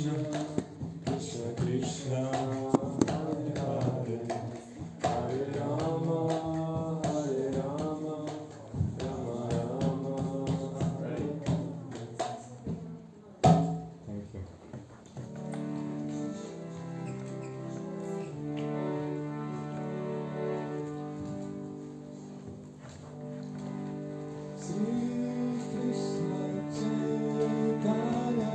Krishna, Krishna Krishna, Hare Hare, Hare Rama, Hare Rama, Rama Rama, Hare. Thank you. Sri Krishna Chaitanya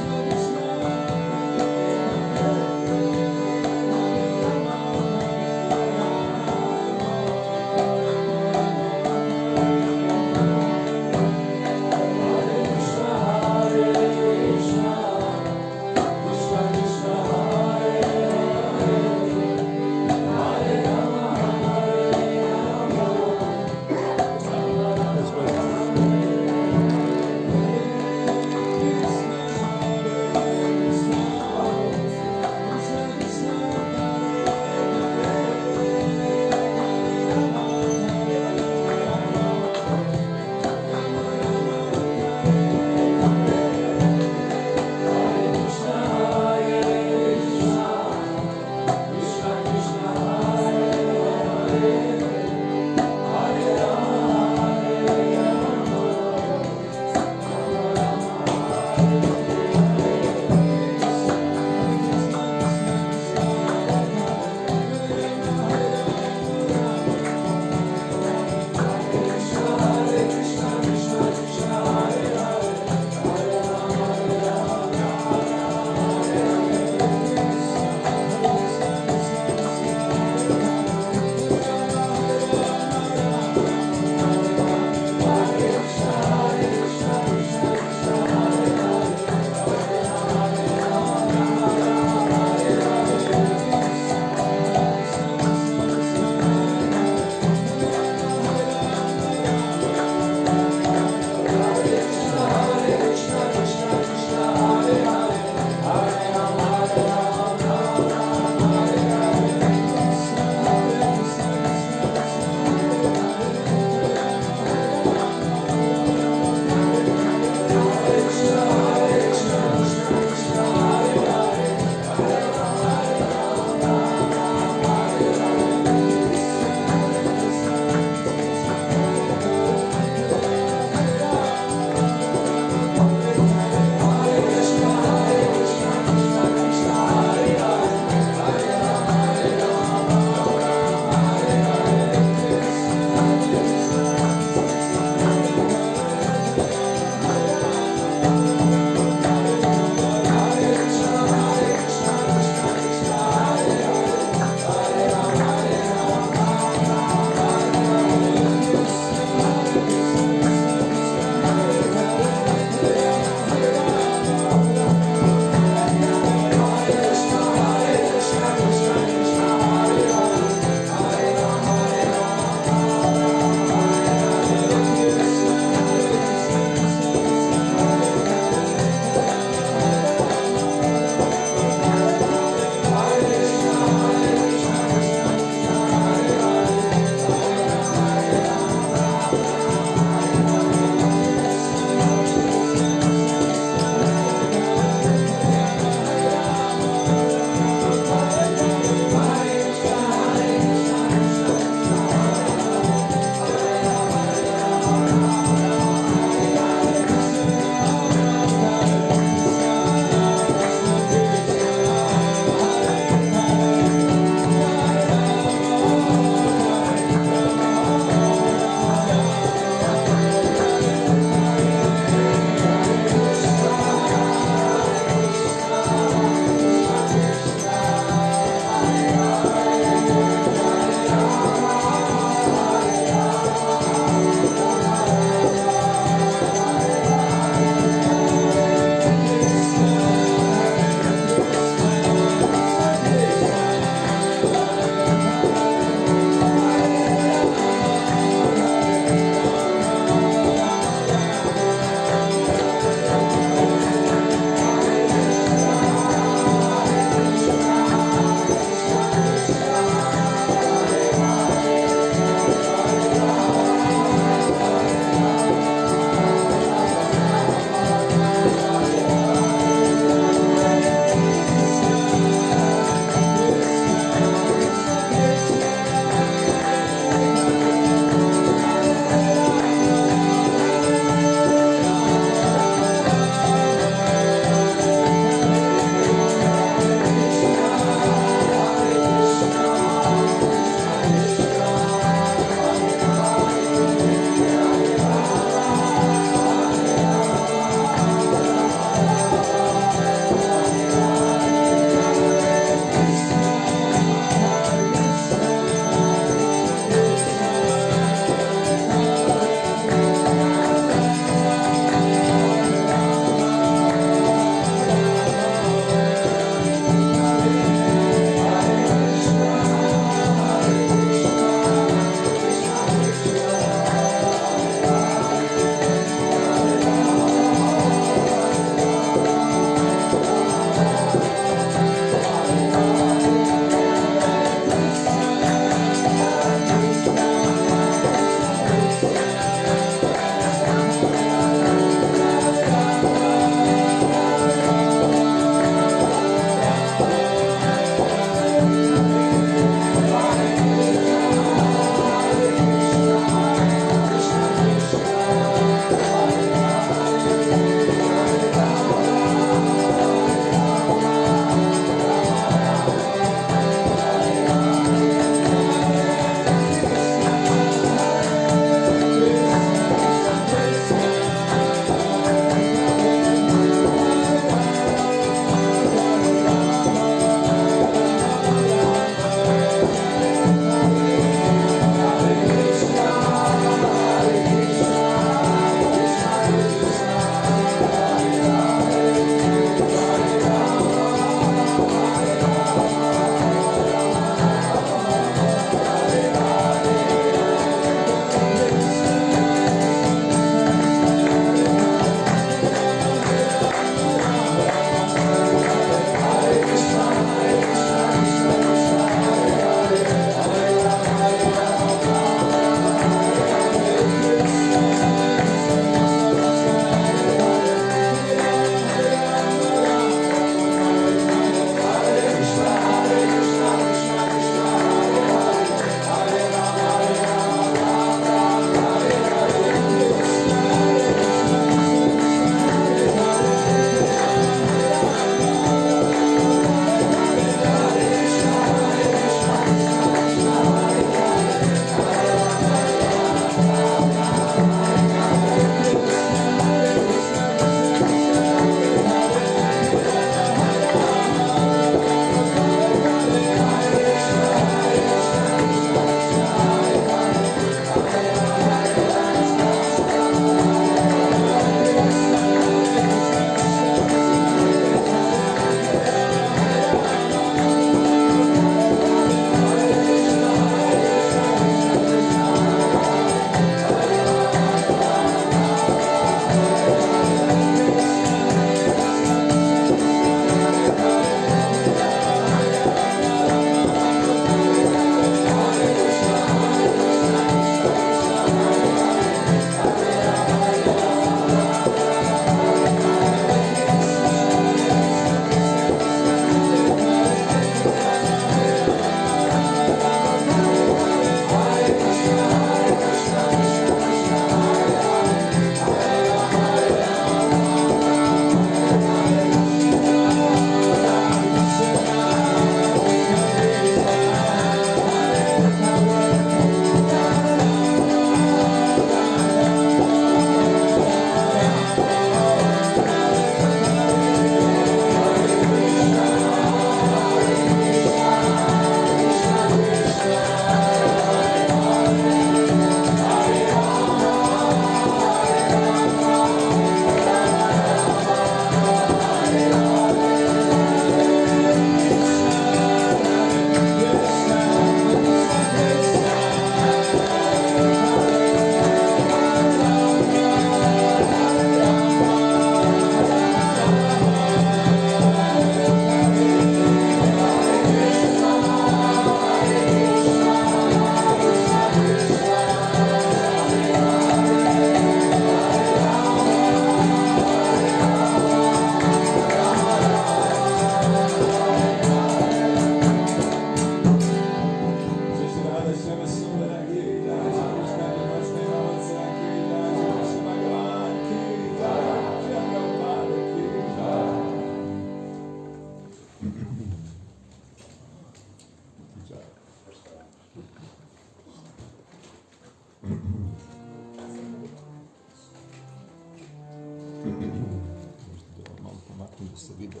da se vide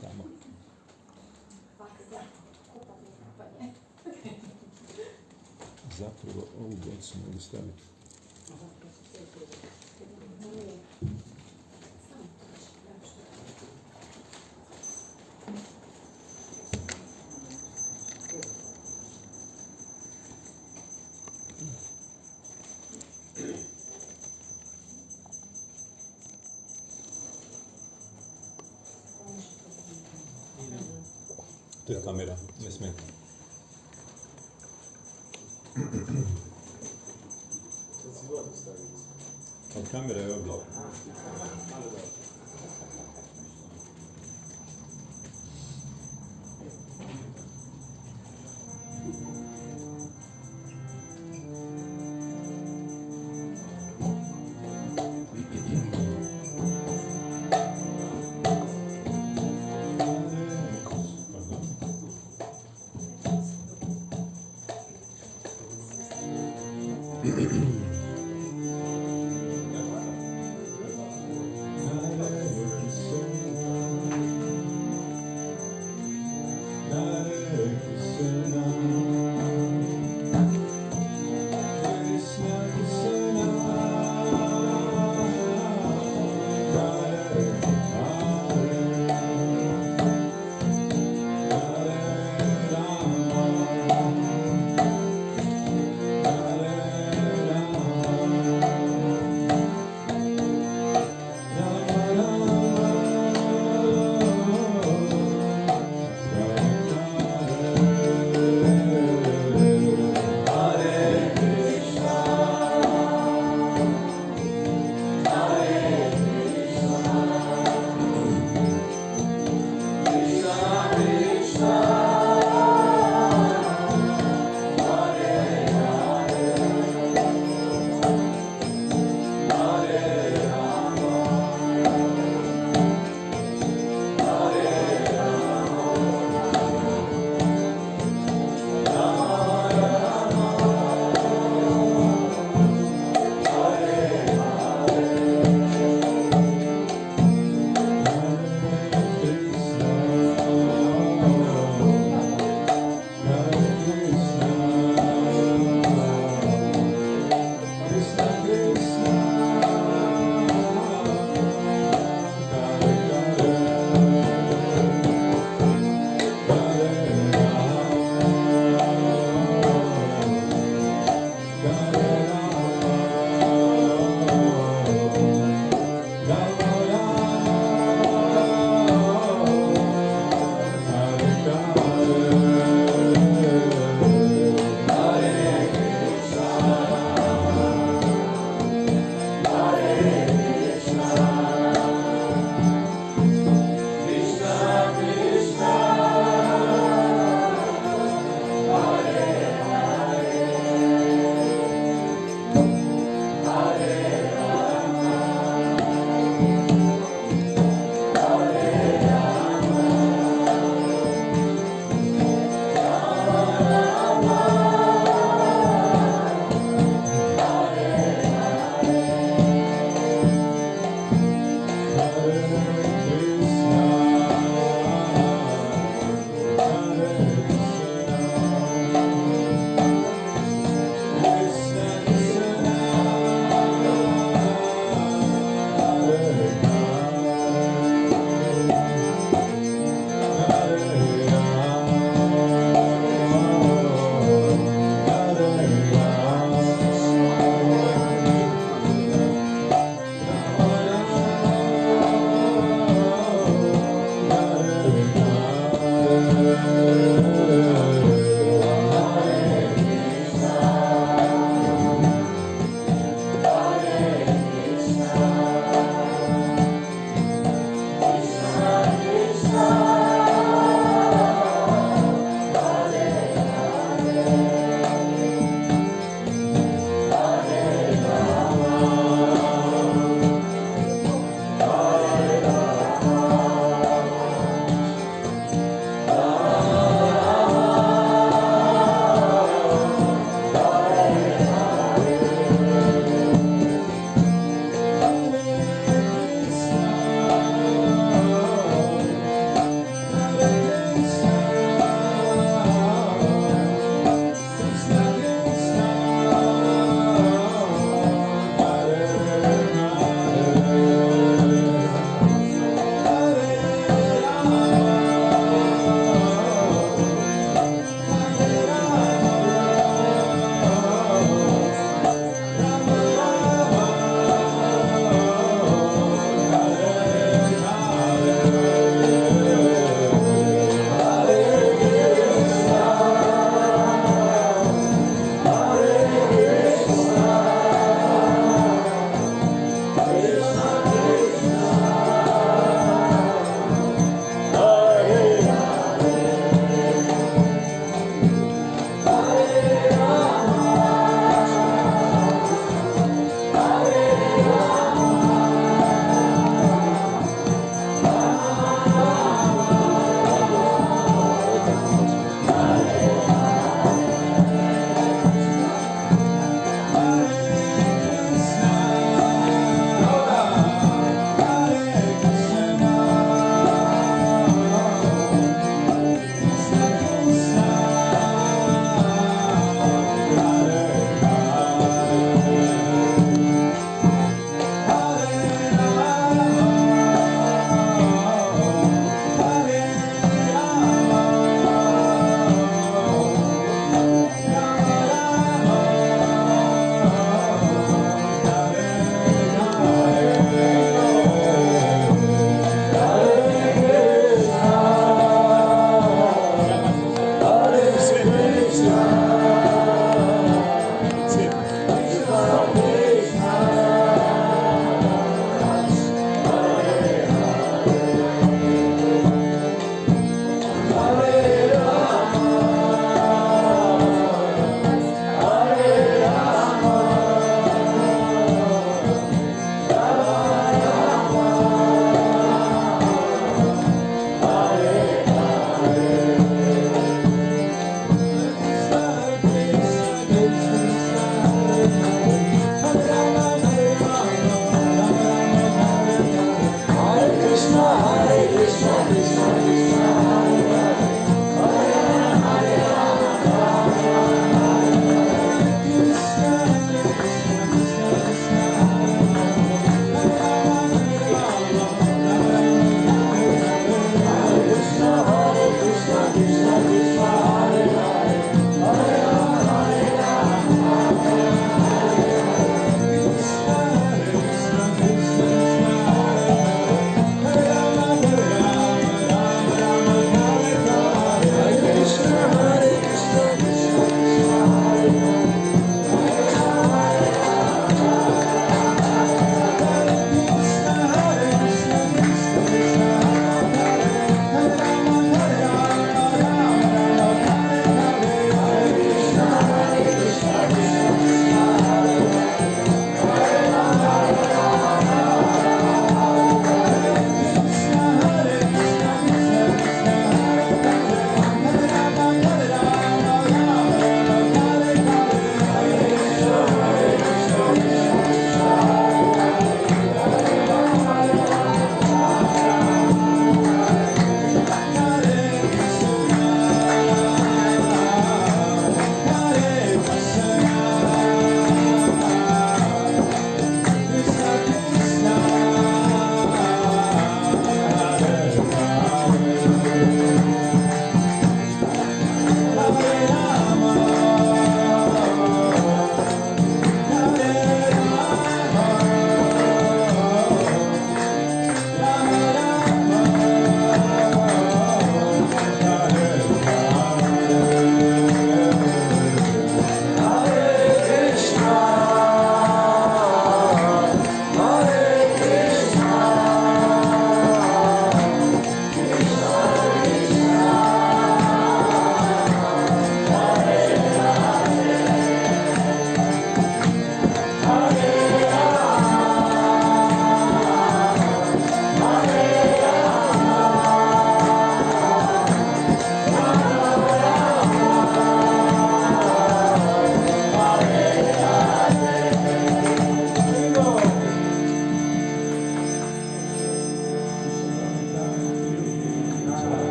tamo. Zapravo ovu bocu mogu staviti. To je kamera, ne smeta. Od kamera je ovdje.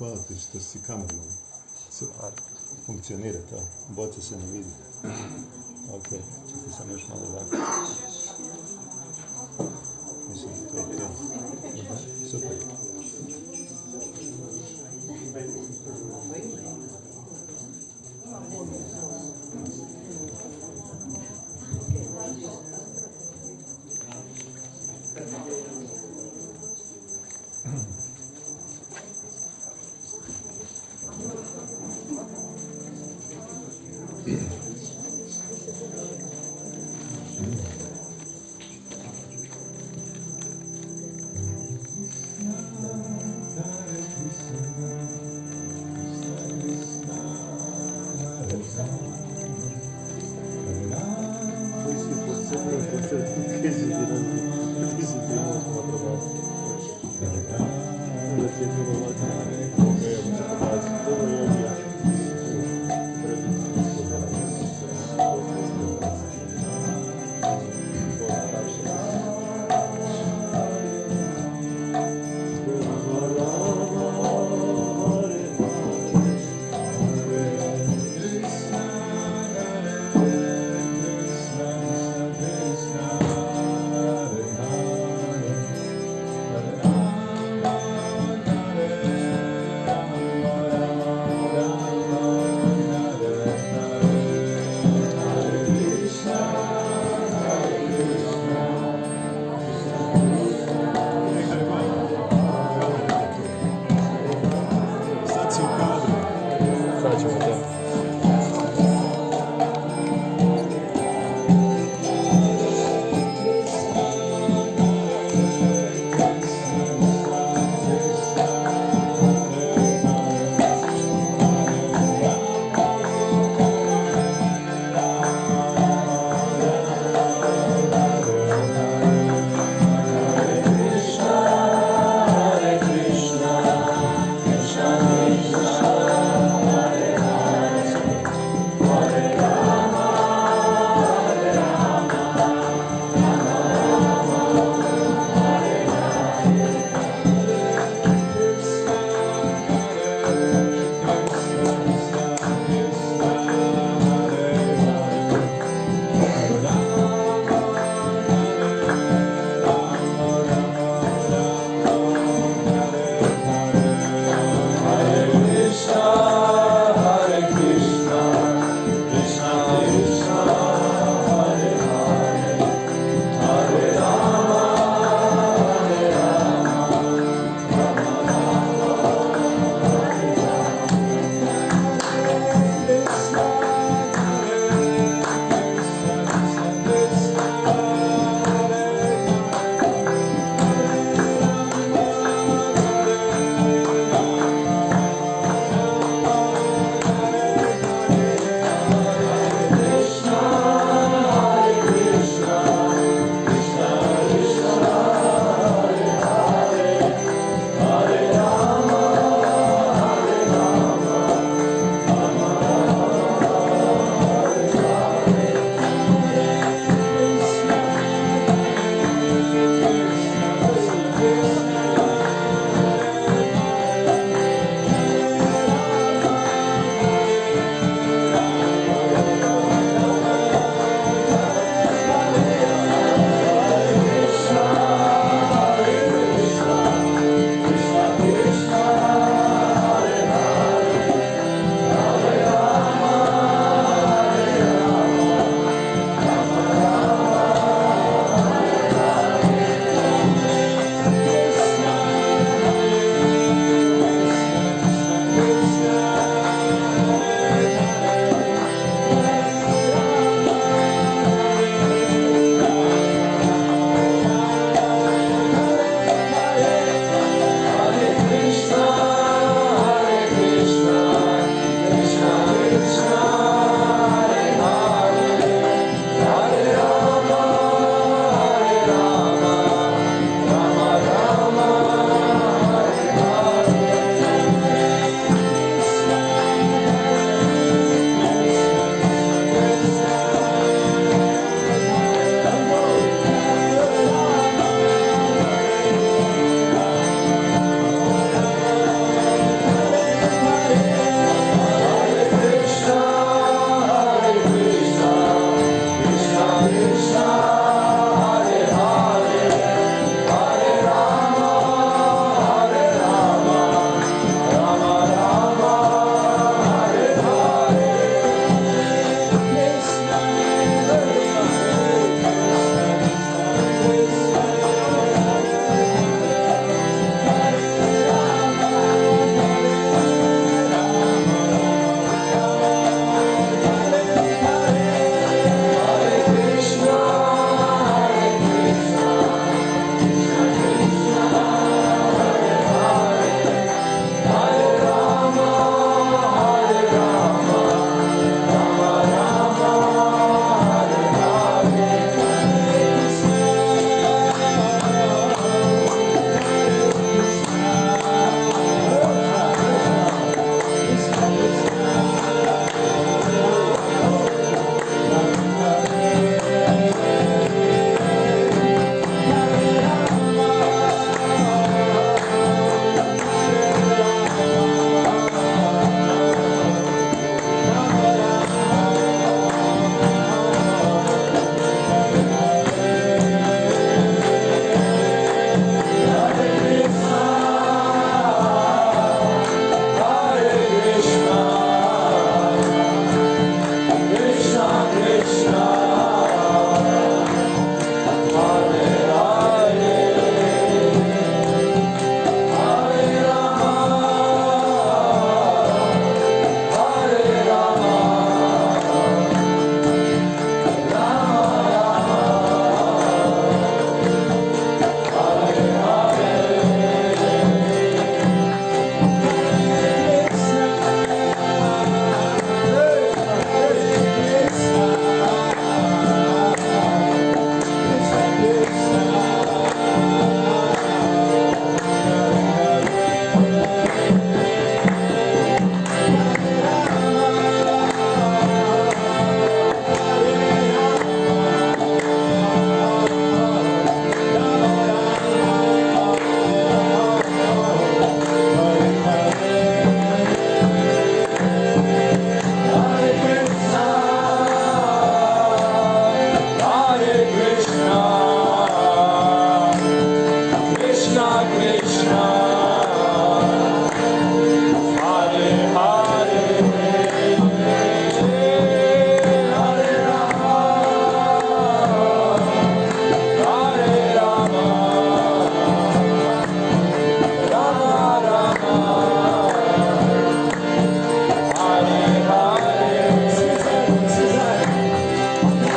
Hvala ti što si kamerman. Funkcionira to. Boca se ne vidi. Ok, čekaj sam još malo ovako. Mislim da to je ok. Super.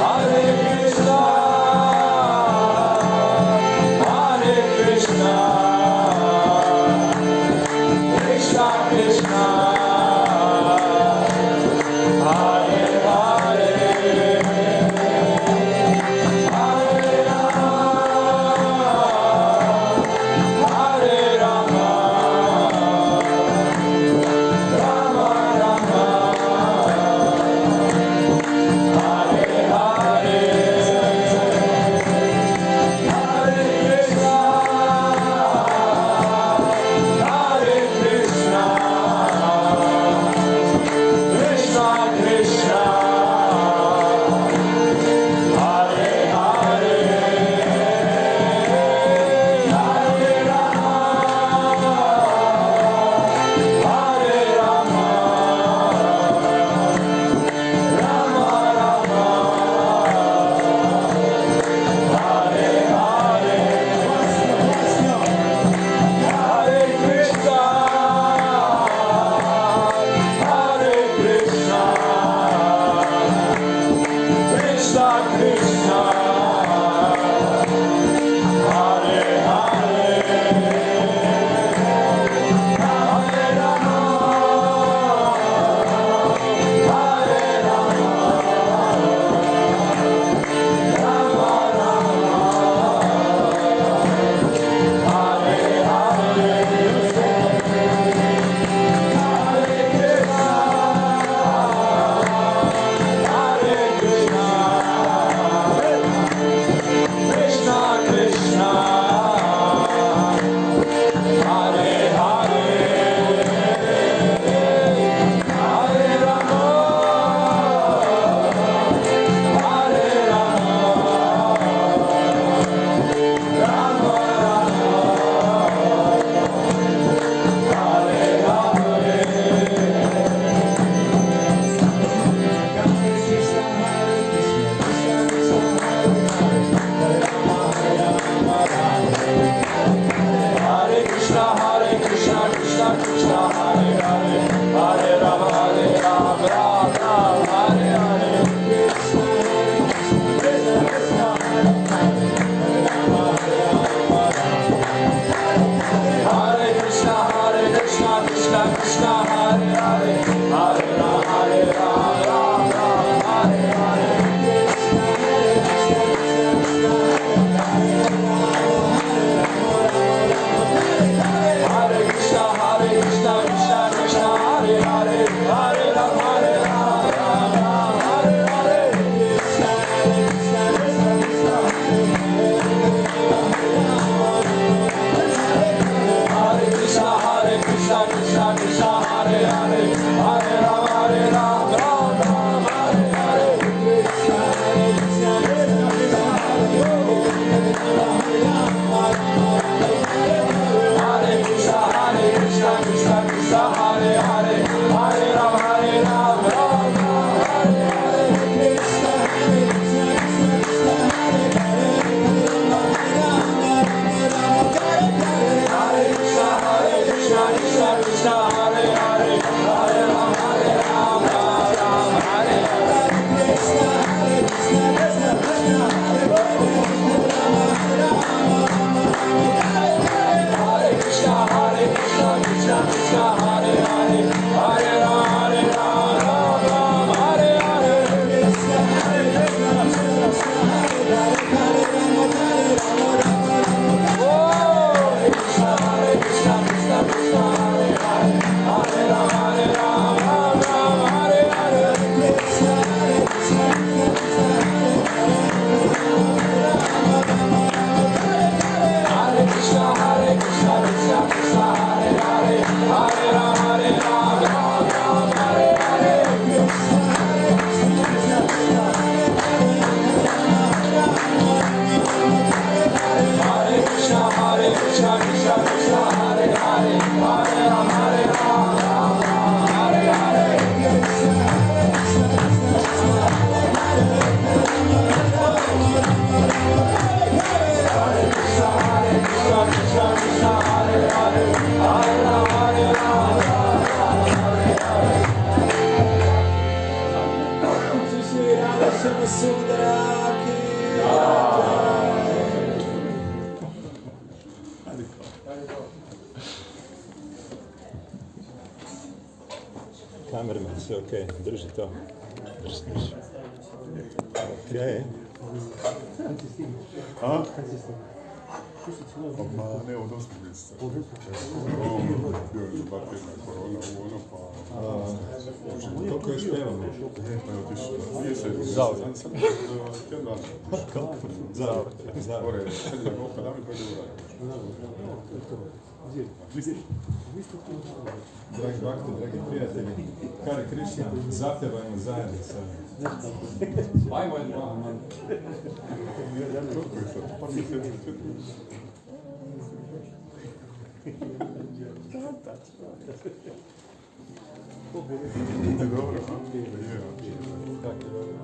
Hare kamerman, sve okej, drži to. Drži. Okej. A? Ma ne, od 8. mjeseca. Bio je za 2 tjedna korona, ono pa... Koliko još pjevamo? Pa je otišao. Nije se jedno. Zauvijek. Sam tjedan dana. Zauvijek. Gore, sad je Boga, da mi pojde Dragi Bhakti, dragi prijatelji, Hare Krishna, zapjevajmo zajedno sa... Ajmo jedno, man. Koliko je sad? Par mjeseci, 4. Ti dobro, a? Je, Tako je dobro.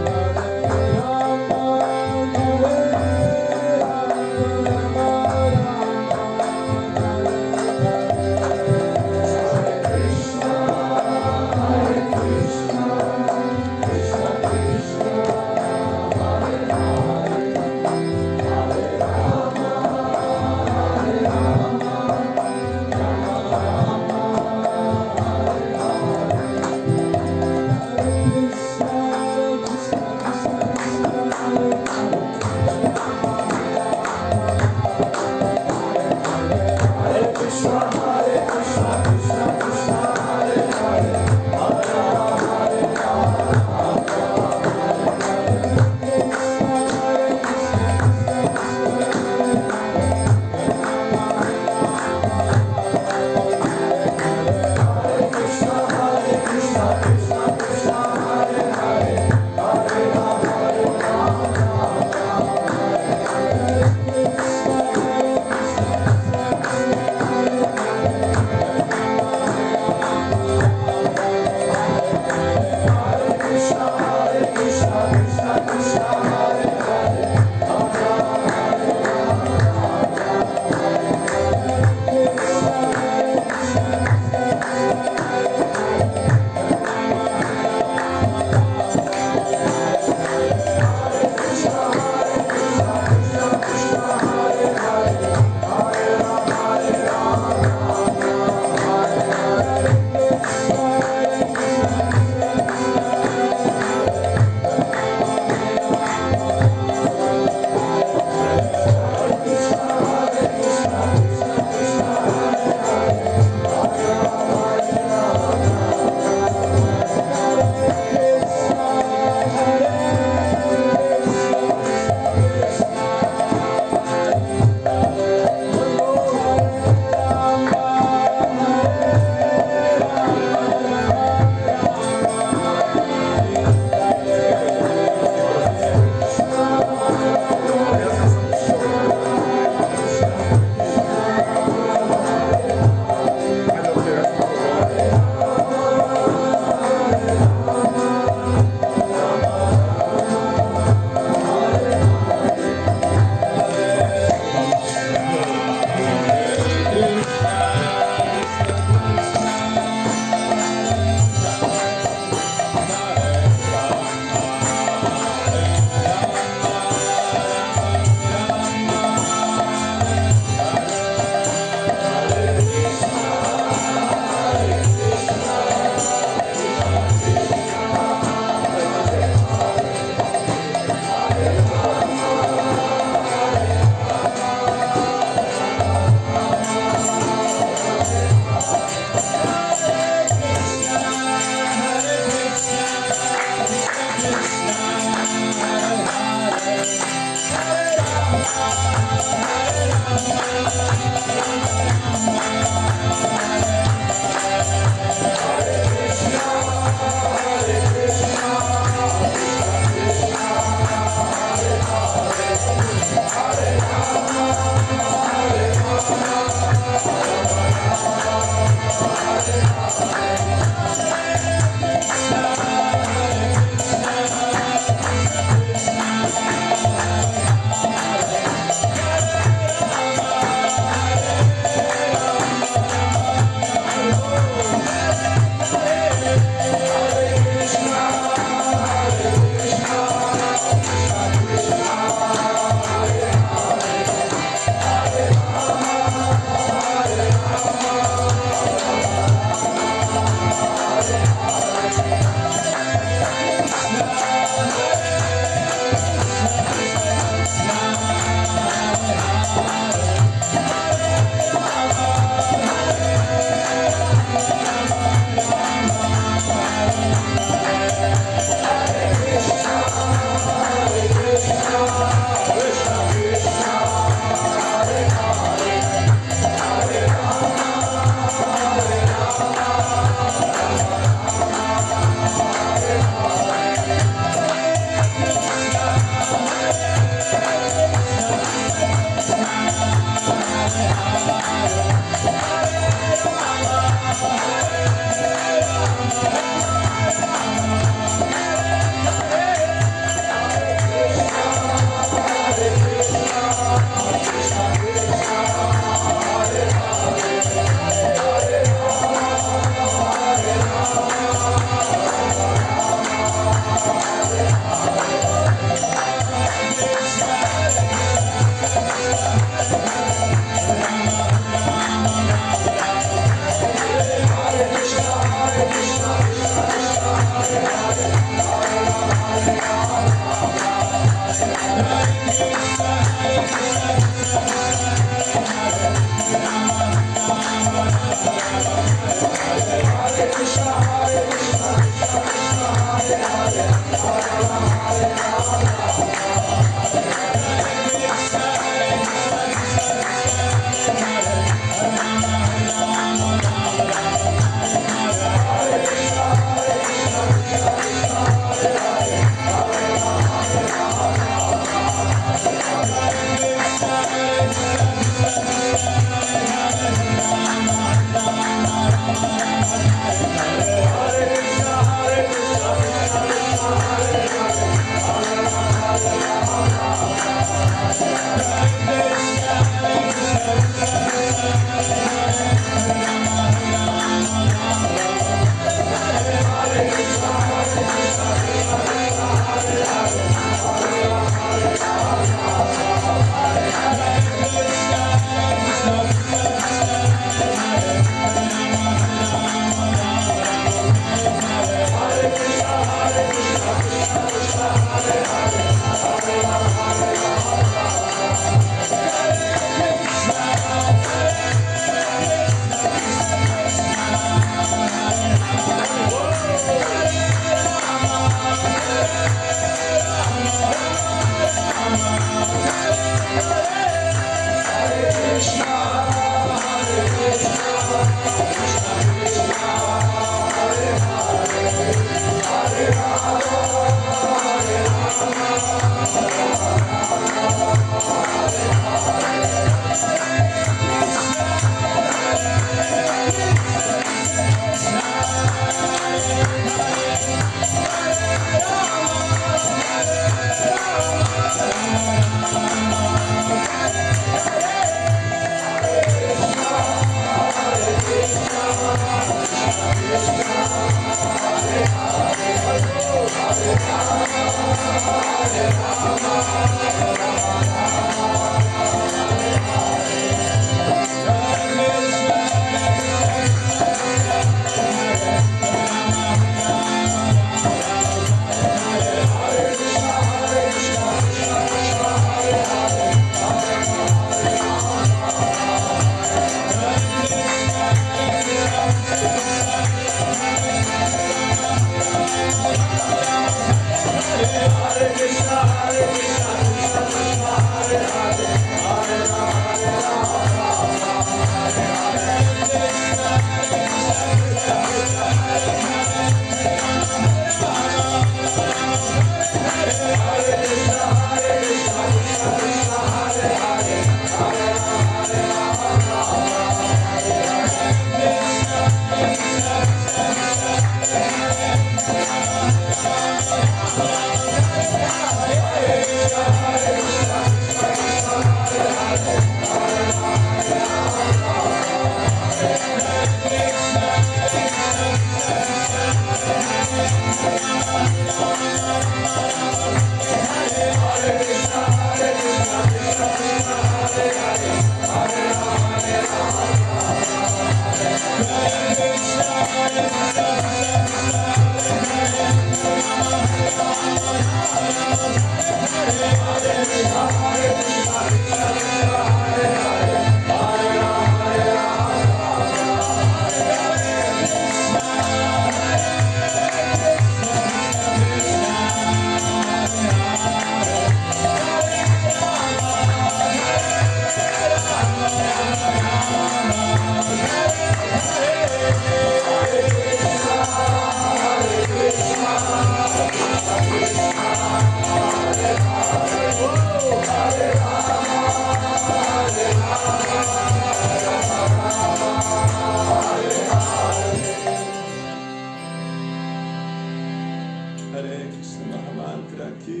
Hare Krishna Mahamantra ki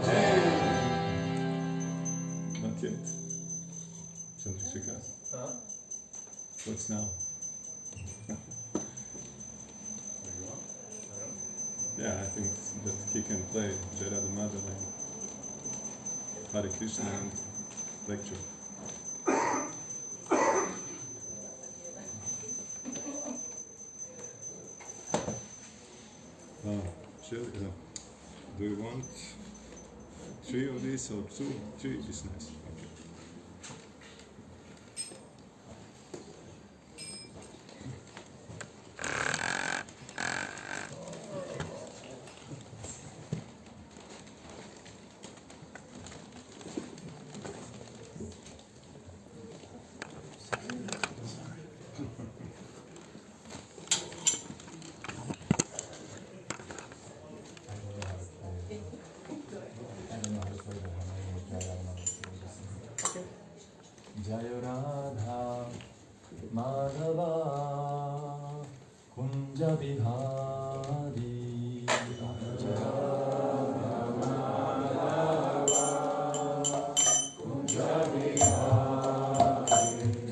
Jai. Not yet. Something to cast. What's now? Yeah, I think that he can play Jarada Madhavan, Hare Krishna and lecture. Do you want 3 of these or 2? 3 is nice. Okay. Jaya Radha Madhava Kunja Bihari Jaya Radha Madhava Kunja Bihari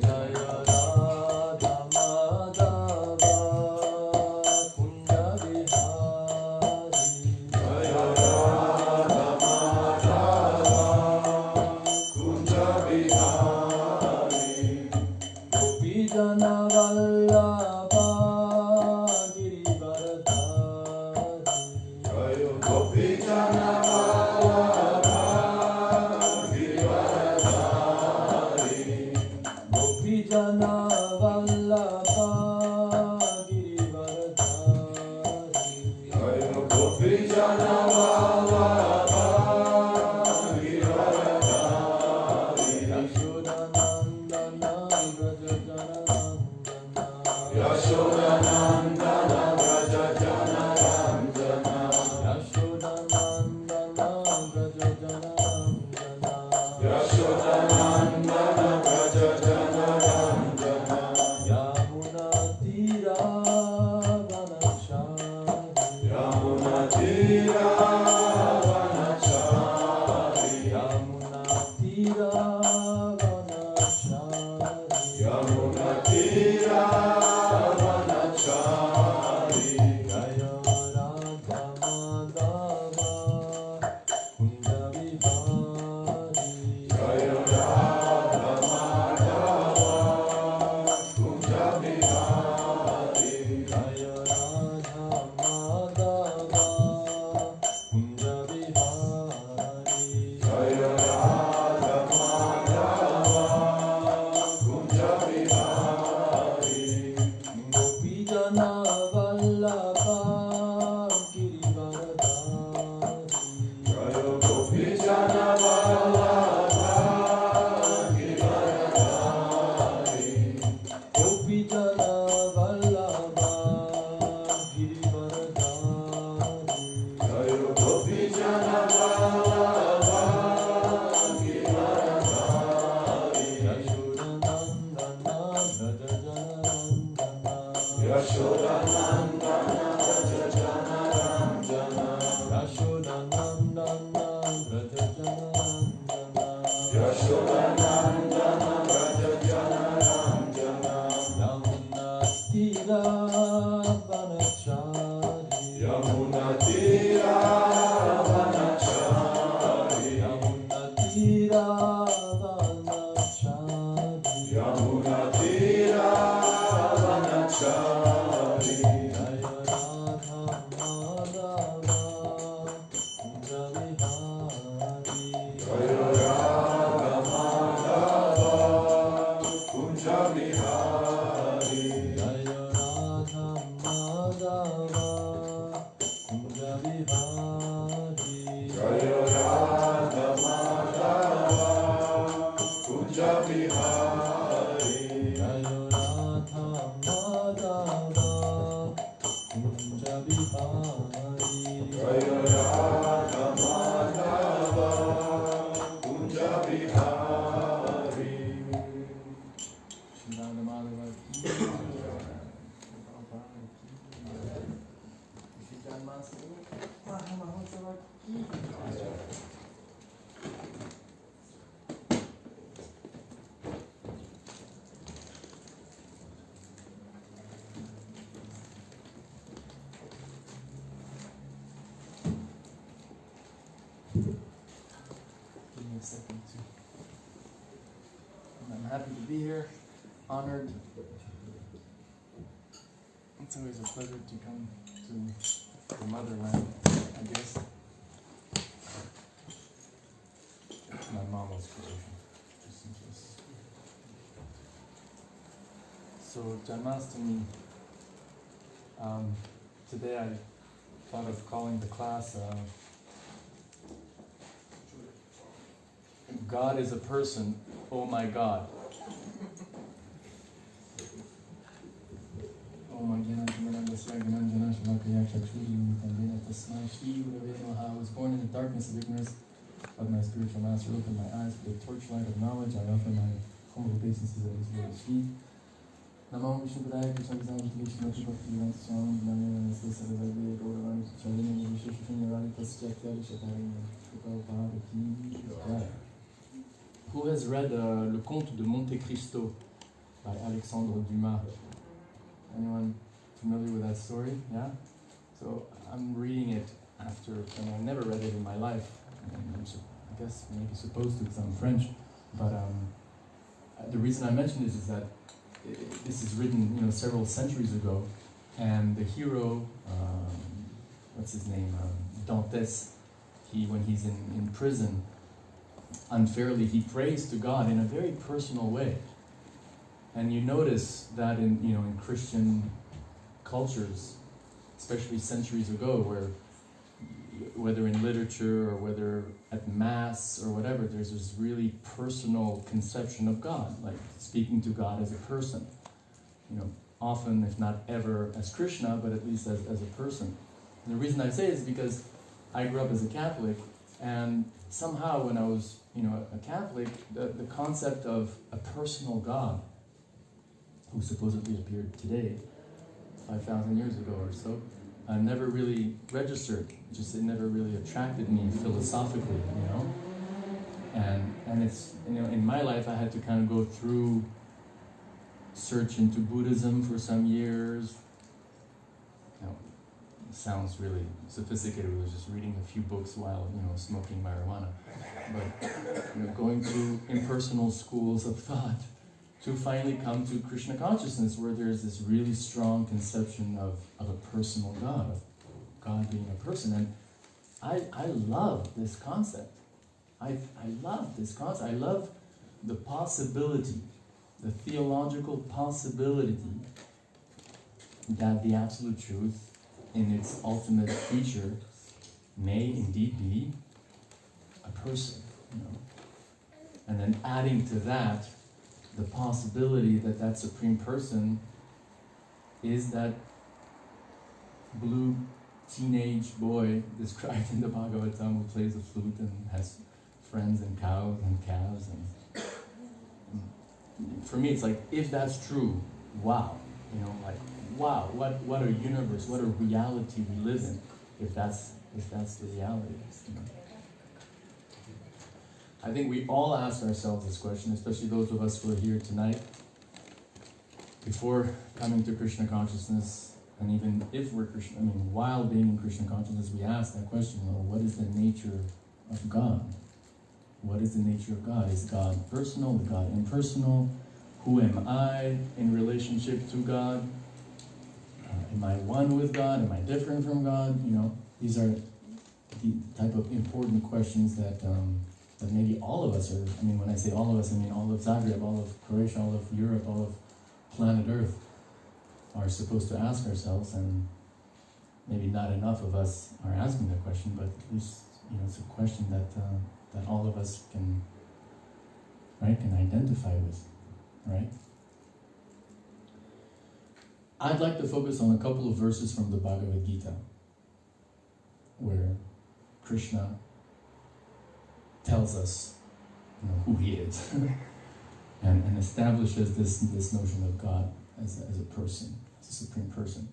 Jaya Radha Madhava Kunja Bihari Jaya Radha Madhava Kunja Bihari Jana Vallabha Girivaradhari Jaya Gopi Jana Vallabha Girivaradhari Gopi Jana Vallabha Girivaradhari Jaya Gopi Jana Vallabha Girivaradhari Yashodanandana Vraja Jana Ranjana Yashodanandana Vraja Jana Ranjana Yashodanandana Vraja Jana Ranjana Yamuna Tira Vanachari Yamuna Tira Vanachari Yamuna Tira Vanachari Yamuna Tira Give me a second too. I'm happy to be here, honored. It's always a pleasure to come to the motherland, I guess. My mom was Croatian, just in case. So, Janmastami, today I thought of calling the class God is a person, oh my God. I was born in the darkness of ignorance, but my spiritual master opened my eyes with the torchlight of knowledge. I offer my humble obeisances at his Lord's feet. Namo Vishnu Padaya Krishna Vishnu Vishnu Vishnu Vishnu Swami Namo Namaste Sarvadaya Gauravan Chalini Vishnu Rani Paschatya Shatari Prabhupada. Who has read Le Conte de Monte Cristo by Alexandre Dumas? Anyone familiar with that story? Yeah? So I'm reading it after, and I never read it in my life. I guess maybe supposed to because I'm French. But the reason I mention this is that this is written, several centuries ago, and the hero, what's his name, Dantes, when he's in prison, unfairly, he prays to God in a very personal way. And you notice that in Christian cultures, especially centuries ago, where whether in literature or whether at mass or whatever, there's this really personal conception of God, like speaking to God as a person. Often, if not ever, as Krishna, but at least as a person. And the reason I say it is because I grew up as a Catholic, and somehow when I was, a Catholic, the concept of a personal God, who supposedly appeared today, 5,000 years ago or so, never really registered. It never really attracted me philosophically, And it's, in my life I had to kind of go through, search into Buddhism for some years. It sounds really sophisticated. I was just reading a few books while, smoking marijuana. But, going through impersonal schools of thought, to finally come to Krishna consciousness, where there's this really strong conception of a personal God, of God being a person. And I love this concept. I love this concept. I love the possibility, the theological possibility that the absolute truth in its ultimate feature may indeed be a person, And then adding to that, the possibility that that supreme person is that blue teenage boy described in the Bhagavatam who plays the flute and has friends and cows and calves. And for me, it's like, if that's true, wow, wow, what a universe, what a reality we live in, if that's the reality. I think we all ask ourselves this question, especially those of us who are here tonight, before coming to Krishna consciousness, and even if we're Krishna, while being in Krishna consciousness, we ask that question, what is the nature of God? What is the nature of God? Is God personal? Is God impersonal? Who am I in relationship to God? Am I one with God? Am I different from God? These are the type of important questions that maybe all of us are, when I say all of us, all of Zagreb, all of Croatia, all of Europe, all of planet Earth are supposed to ask ourselves, and maybe not enough of us are asking the question, but at least, it's a question that all of us can identify with, right? I'd like to focus on a couple of verses from the Bhagavad Gita, where Krishna tells us, who he is, and establishes this notion of God as a person, as a supreme person.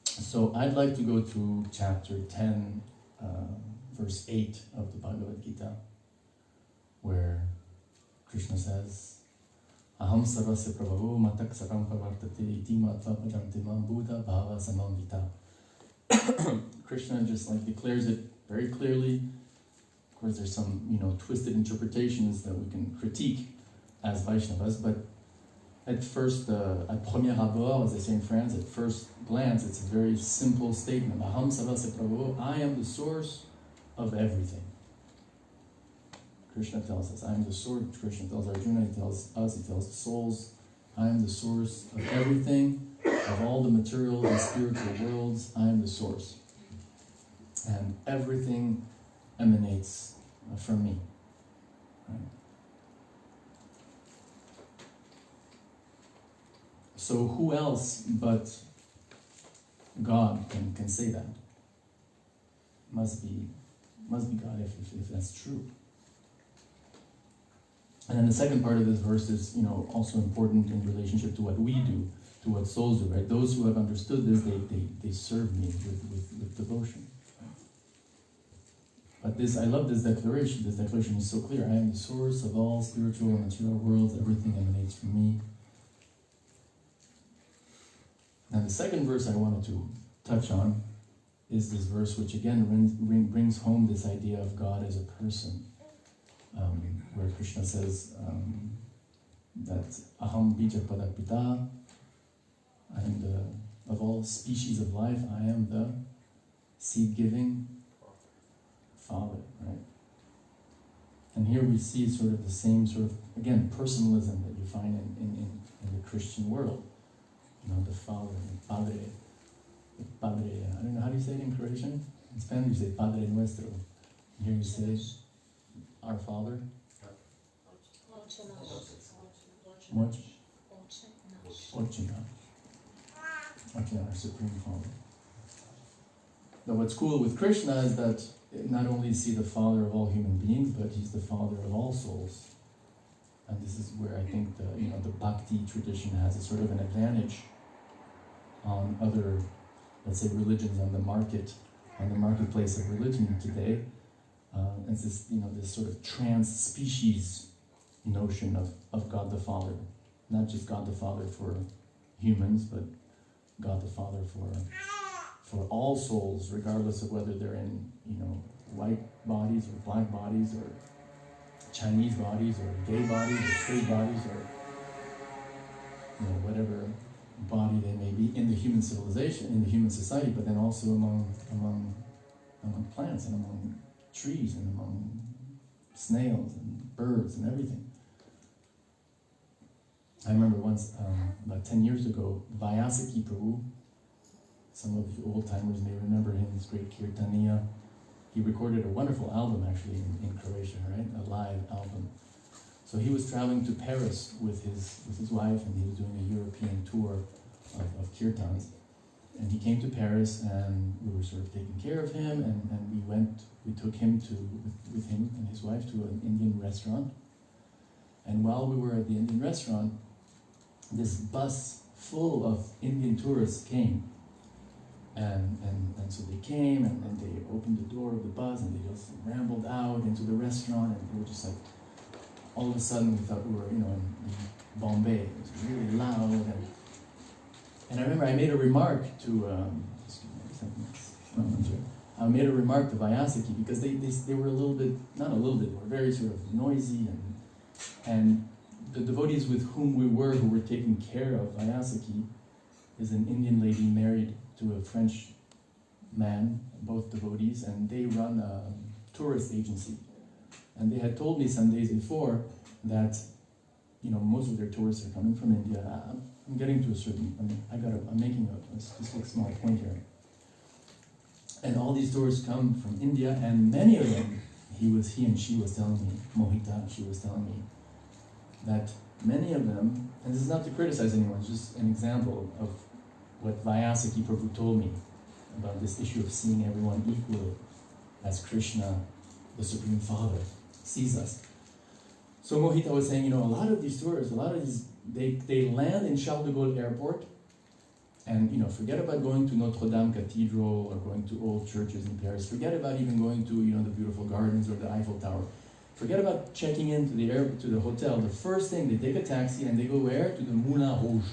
So I'd like to go to chapter 10 verse 8 of the Bhagavad Gita, where Krishna says, Aham sarvasya prabhavo matak saram pavartate iti matva padantimam buddha bhava samamvita. Krishna just like declares it very clearly. Of course, there's some, twisted interpretations that we can critique as Vaishnavas, but at first, at premier abord, as they say in France, at first glance, it's a very simple statement. Aham sarvasya prabhavo, I am the source of everything. Krishna tells us, I am the source. Krishna tells Arjuna, he tells us, he tells the souls, I am the source of everything, of all the material and spiritual worlds, I am the source. And everything emanates from me. Right? So who else but God can say that? Must be God if that's true. And then the second part of this verse is, also important in relationship to what we do, to what souls do, right? Those who have understood this, they serve me with devotion. But I love this declaration. This declaration is so clear. I am the source of all spiritual and material worlds. Everything emanates from me. And the second verse I wanted to touch on is this verse which again brings home this idea of God as a person. Where Krishna says that Aham bija padapita, I am of all species of life, I am the seed-giving Father, right? And here we see sort of the same sort of, again, personalism that you find in the Christian world. The Father, the Padre, I don't know, how do you say it in Croatian? In Spanish you say Padre Nuestro. And here you say Our Father. What? Oche naš, our Supreme Father. Now what's cool with Krishna is that not only is he the Father of all human beings, but he's the Father of all souls. And this is where I think the Bhakti tradition has a sort of an advantage on other, let's say, religions on the marketplace of religion today. It's this, this sort of trans-species notion of God the Father. Not just God the Father for humans, but God the Father for all souls, regardless of whether they're in, white bodies or black bodies or Chinese bodies or gay bodies or straight bodies or, whatever body they may be in the human civilization, in the human society, but then also among plants and among trees and among snails and birds and everything. I remember once, about 10 years ago, Vyasaki Prabhu, some of you old-timers may remember him, his great Kirtaniya. He recorded a wonderful album actually in Croatia, right? A live album. So he was traveling to Paris with his wife, and he was doing a European tour of Kirtans. And he came to Paris, and we were sort of taking care of him, and we took him with him and his wife to an Indian restaurant. And while we were at the Indian restaurant, this bus full of Indian tourists came. And so they came, and they opened the door of the bus, and they just rambled out into the restaurant, and they were just like, all of a sudden we thought we were, in Bombay. It was really loud, and I remember I made a remark to, I made a remark to Vyasaki, because they were a little bit, not a little bit, they were very sort of noisy, and the devotees with whom we were, who were taking care of Vyasaki, is an Indian lady married to a French man, both devotees, and they run a tourist agency. And they had told me some days before that, most of their tourists are coming from India. I'm getting to a certain, I'm making a specific small point here. And all these tourists come from India, and many of them, he and she was telling me, Mohita, she was telling me, that many of them, and this is not to criticize anyone, it's just an example of what Vyasaki Prabhu told me about this issue of seeing everyone equally as Krishna, the Supreme Father, sees us. So Mohita was saying, a lot of these tourists, they land in Charles de Gaulle Airport, And forget about going to Notre Dame Cathedral or going to old churches in Paris. Forget about even going to the beautiful gardens or the Eiffel Tower. Forget about checking into the hotel. The first thing, they take a taxi and they go where? To the Moulin Rouge.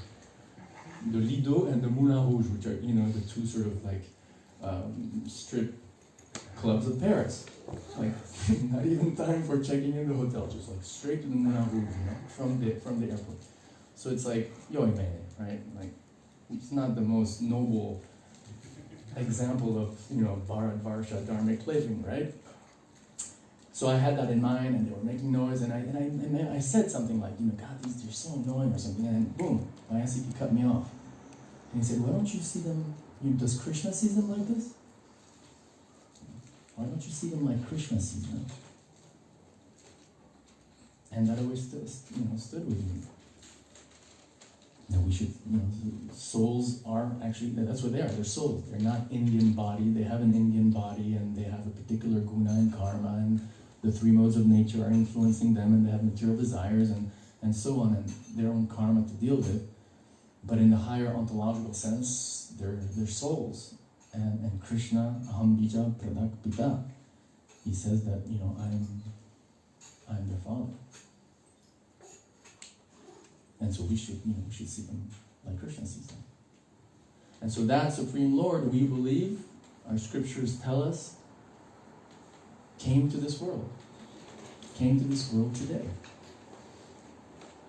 The Lido and the Moulin Rouge, which are the two sort of like strip clubs of Paris. Like not even time for checking in the hotel, just like straight to the Moulin Rouge, from the airport. So it's like right? Like it's not the most noble example of Bharat Varsha dharmic living, right? So I had that in mind, and they were making noise, and I said something like, God, they're so annoying or something, and then boom, my Asiki cut me off. And he said, why don't you see them, does Krishna see them like this? Why don't you see them like Krishna sees them? And that always stood with me. That we should, souls are actually, that's what they are, they're souls. They're not Indian body, they have an Indian body, and they have a particular guna and karma, and the three modes of nature are influencing them, and they have material desires, and so on, and their own karma to deal with. But in the higher ontological sense, they're souls. And Krishna, aham bija pradak pita, he says that, I'm their father. And so we should see them like Krishna sees them. And so that Supreme Lord, we believe, our scriptures tell us, came to this world today.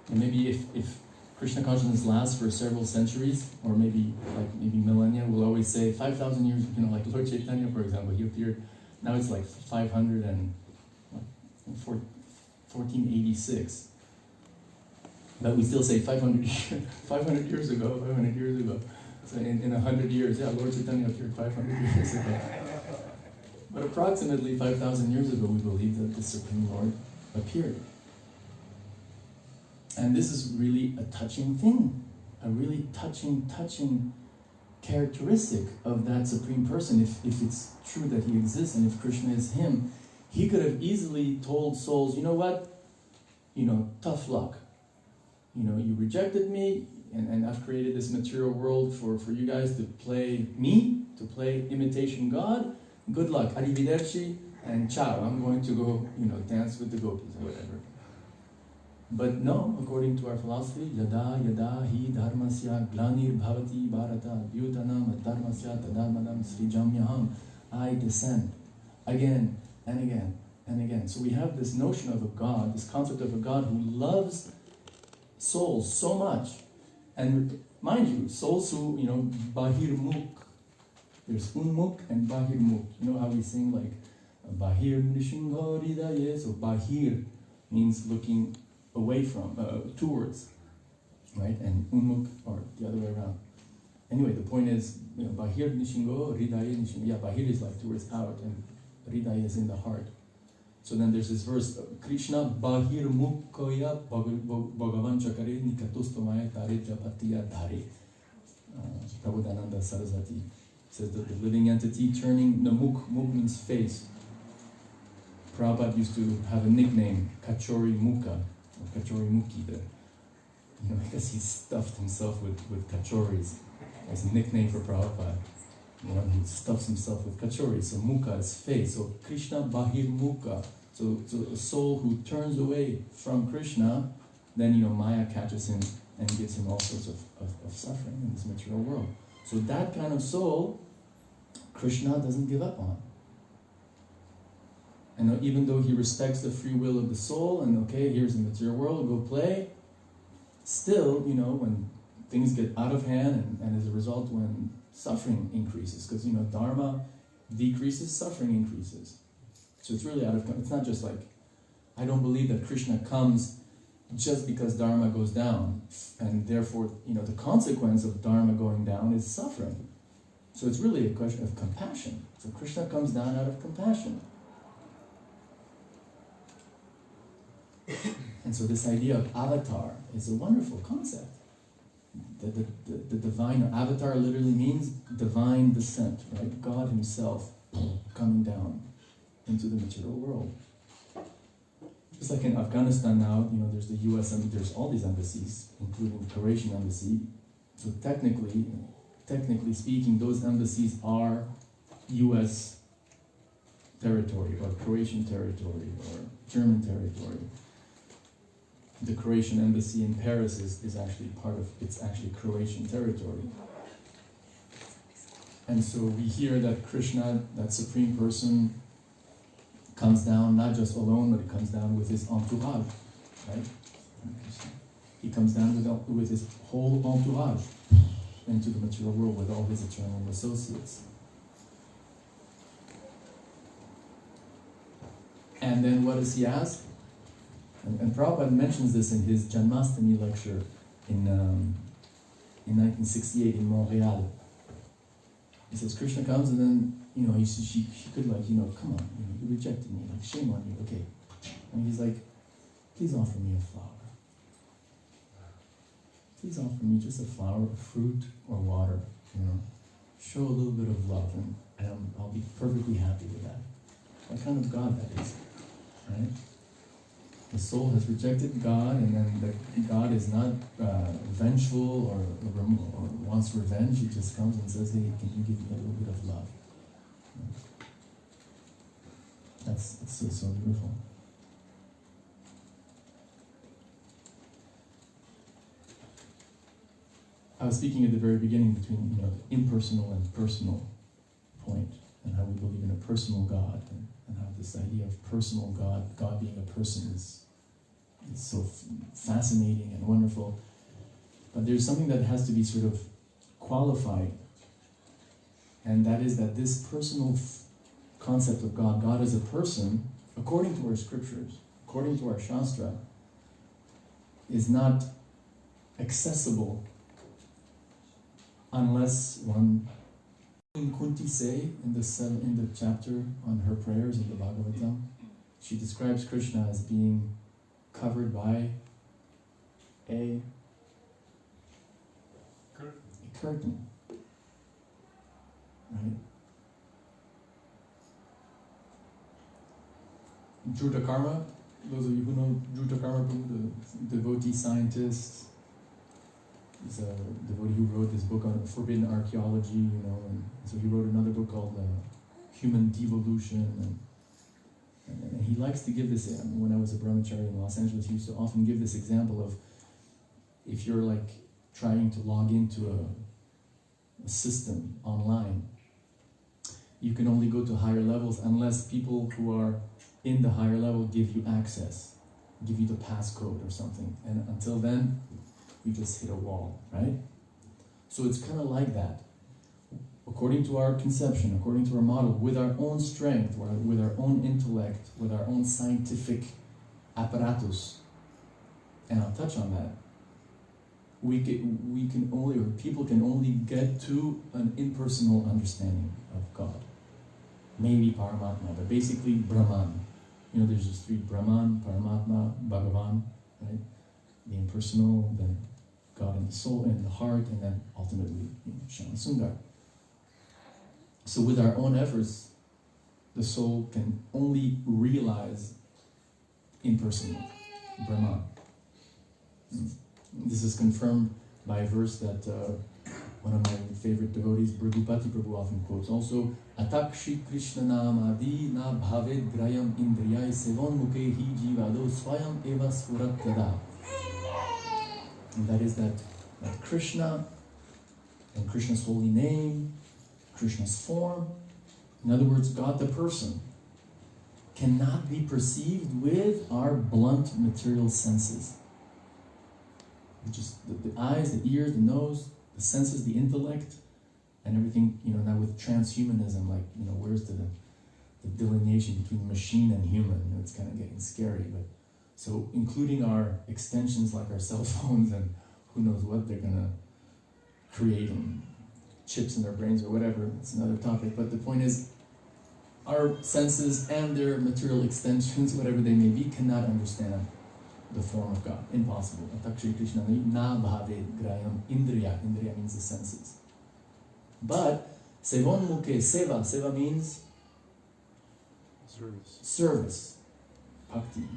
And maybe if Krishna consciousness lasts for several centuries, or maybe millennia, we'll always say 5,000 years, like Lord Chaitanya, for example, he appeared, now it's like 1486. But we still say 500 years ago. So in 100 years, Lord Chaitanya appeared 500 years ago. But approximately 5,000 years ago, we believe that the Supreme Lord appeared. And this is really a touching thing, a really touching characteristic of that Supreme Person. If it's true that he exists and if Krishna is him, he could have easily told souls, you know what? Tough luck. You rejected me, and I've created this material world for you guys to play me, to play imitation God. Good luck, arrivederci, and ciao. I'm going to go, dance with the gopis or whatever. But no, according to our philosophy, yada hi dharmasya glanir bhavati bharata bhutanam dharmasya tadharmadam srijamyaham. I descend again and again and again. So we have this notion of a God, this concept of a God who loves souls so much. And mind you, souls who, bahirmukh. There's unmukh and bahirmukh. You know how we sing like bahir nishingho hridaye? So bahir means looking away from, towards, right? And unmukh, or the other way around. Anyway, the point is, bahir nishingo, hridaye nishingo. Yeah, bahir is like towards out, and hridaye is in the heart. So then there's this verse, Krishna bahir mukhoya bhagavan chakare nikatostomaya tare japatiya dhare. Prabhupada Saraswati says that the living entity turning, the mukh means face. Prabhupada used to have a nickname, Kachori Mukha, or Kachori Mukhi, because he stuffed himself with kachoris. As a nickname for Prabhupada. He stuffs himself with kachoris. So mukha is face. So Krishna bahir mukha. So a soul who turns away from Krishna, then Maya catches him and gives him all sorts of suffering in this material world. So that kind of soul, Krishna doesn't give up on. And even though he respects the free will of the soul, and okay, here's the material world, go play, still, when things get out of hand, and as a result, when suffering increases, because dharma decreases, suffering increases. So it's really it's not just like, I don't believe that Krishna comes just because dharma goes down, and therefore, the consequence of dharma going down is suffering. So it's really a question of compassion. So Krishna comes down out of compassion. And so this idea of avatar is a wonderful concept. The divine, avatar literally means divine descent, right? God himself coming down into the material world. Just like in Afghanistan now, there's the US and there's all these embassies, including the Croatian embassy. So technically technically speaking, those embassies are US territory, or Croatian territory, or German territory. The Croatian embassy in Paris is actually it's actually Croatian territory. And so we hear that Krishna, that Supreme Person, comes down not just alone, but he comes down with his entourage, right? He comes down with his whole entourage into the material world with all his eternal associates. And then what does he ask? And Prabhupada mentions this in his Janmashtami lecture in 1968 in Montreal. He says, Krishna comes and then, she could come on, you rejected me, shame on you, okay. And he's like, please offer me a flower. Please offer me just a flower, a fruit, or water, Show a little bit of love and I'll be perfectly happy with that. What kind of God that is, right? The soul has rejected God, and then God is not vengeful or wants revenge. He just comes and says, hey, can you give me a little bit of love? That's so beautiful. I was speaking at the very beginning between the impersonal and personal point, and how we believe in a personal God, and how this idea of personal God being a person is so fascinating and wonderful. But there's something that has to be sort of qualified, and that is that this personal concept of God as a person, according to our scriptures, according to our Shastra, is not accessible unless one. Kunti say in the chapter on her prayers in the Bhagavatam, she describes Krishna as being covered by a curtain. Right? Jyotikarma, those of you who know Jyotikarma, the devotee scientist, he's a devotee who wrote this book on forbidden archaeology, and so he wrote another book called Human Devolution, and he likes to give this, when I was a brahmachari in Los Angeles, he used to often give this example of, if you're like trying to log into a system online, you can only go to higher levels unless people who are in the higher level give you access, give you the passcode or something, and until then, you just hit a wall, right? So it's kind of like that. According to our conception, according to our model, with our own strength, with our own intellect, with our own scientific apparatus, and I'll touch on that, people can only get to an impersonal understanding of God. Maybe Paramatma, but basically Brahman. There's just three: Brahman, Paramatma, Bhagavan, right? The impersonal, then God in the soul, in the heart, and then ultimately Shama Sundar. So with our own efforts, the soul can only realize impersonal, Brahman. This is confirmed by a verse that one of my favorite devotees, Bragupati Prabhu, often quotes also, Atakshi Krishna Namadi na bhaved grayam indriyai sevon mukehi jivado swayam eva sfurat tada. And that is that Krishna and Krishna's holy name, Krishna's form, in other words, God the person, cannot be perceived with our blunt material senses. Which is the eyes, the ears, the nose, the senses, the intellect, and everything, now with transhumanism, where's the delineation between machine and human? It's kind of getting scary, but so including our extensions like our cell phones and who knows what they're going to create, and chips in their brains or whatever, it's another topic. But the point is, our senses and their material extensions, whatever they may be, cannot understand the form of God. Impossible. Atakshri Krishna na bhaved grayam indriya. Indriya means the senses. But sevon mukhe seva. Seva means service. Bhakti.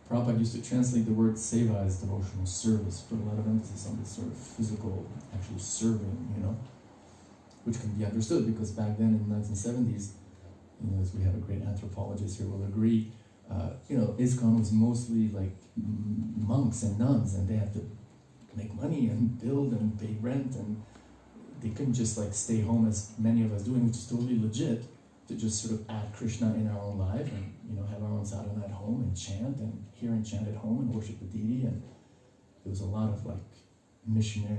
Prabhupada used to translate the word seva as devotional service, put a lot of emphasis on this sort of physical, actually serving, which can be understood because back then in the 1970s, you know, as we have a great anthropologist here will agree, you know, ISKCON was mostly like monks and nuns, and they had to make money and build and pay rent, and they couldn't just like stay home as many of us doing, which is totally legit, to just sort of add Krishna in our own life and, you know, have our own sadhana at home and chant and hear and chant at home and worship the deity. And there was a lot of like missionary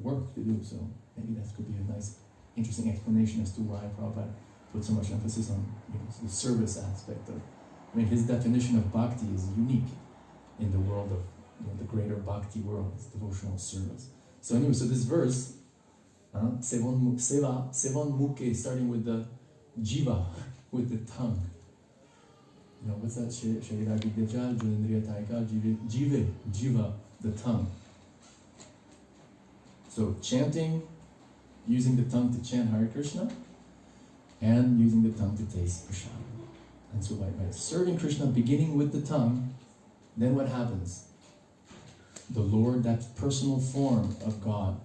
work to do, so maybe that could be a nice, interesting explanation as to why Prabhupada put so much emphasis on, you know, the service aspect of, I mean, his definition of bhakti is unique in the world of, you know, the greater bhakti world, it's devotional service. So anyway, so this verse, Sevan Mukhe, starting with the jiva, with the tongue. You know, what's that? Jiva, the tongue. So chanting, using the tongue to chant Hare Krishna, and using the tongue to taste prasad. And so by serving Krishna, beginning with the tongue, then what happens? The Lord, that personal form of God,